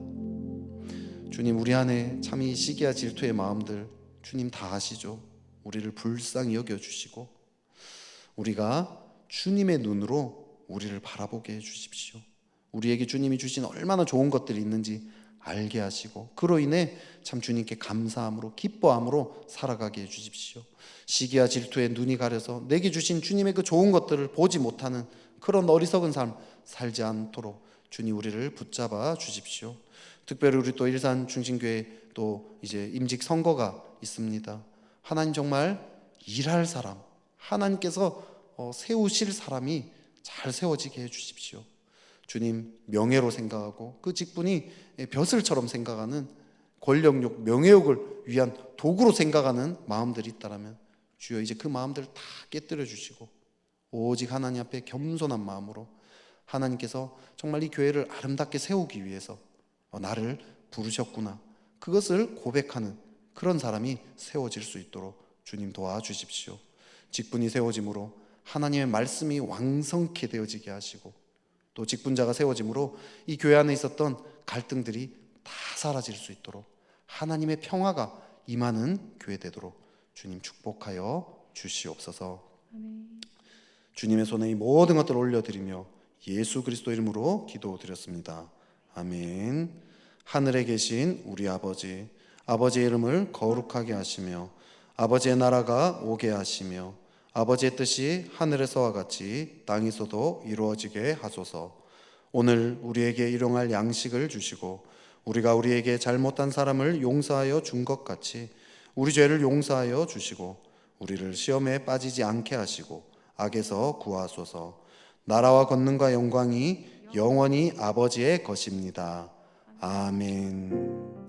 주님 우리 안에 참 이 시기와 질투의 마음들 주님 다 아시죠. 우리를 불쌍히 여겨주시고 우리가 주님의 눈으로 우리를 바라보게 해주십시오. 우리에게 주님이 주신 얼마나 좋은 것들이 있는지 알게 하시고 그로 인해 참 주님께 감사함으로 기뻐함으로 살아가게 해주십시오. 시기와 질투에 눈이 가려서 내게 주신 주님의 그 좋은 것들을 보지 못하는 그런 어리석은 삶 살지 않도록 주님 우리를 붙잡아 주십시오. 특별히 우리 또 일산 중심교회 또 이제 임직 선거가 있습니다. 하나님 정말 일할 사람 하나님께서 세우실 사람이 잘 세워지게 해주십시오. 주님 명예로 생각하고 그 직분이 벼슬처럼 생각하는 권력욕 명예욕을 위한 도구로 생각하는 마음들이 있다면 주여 이제 그 마음들을 다 깨뜨려 주시고 오직 하나님 앞에 겸손한 마음으로 하나님께서 정말 이 교회를 아름답게 세우기 위해서 나를 부르셨구나 그것을 고백하는 그런 사람이 세워질 수 있도록 주님 도와주십시오. 직분이 세워짐으로 하나님의 말씀이 왕성케 되어지게 하시고 또 직분자가 세워짐으로 이 교회 안에 있었던 갈등들이 다 사라질 수 있도록 하나님의 평화가 임하는 교회 되도록 주님 축복하여 주시옵소서. 아멘. 주님의 손에 이 모든 것들을 올려드리며 예수 그리스도 이름으로 기도드렸습니다. 아멘. 하늘에 계신 우리 아버지, 아버지의 이름을 거룩하게 하시며 아버지의 나라가 오게 하시며 아버지의 뜻이 하늘에서와 같이 땅에서도 이루어지게 하소서. 오늘 우리에게 일용할 양식을 주시고 우리가 우리에게 잘못한 사람을 용서하여 준 것 같이 우리 죄를 용서하여 주시고 우리를 시험에 빠지지 않게 하시고 악에서 구하소서. 나라와 권능과 영광이 영원히 아버지의 것입니다. 아멘.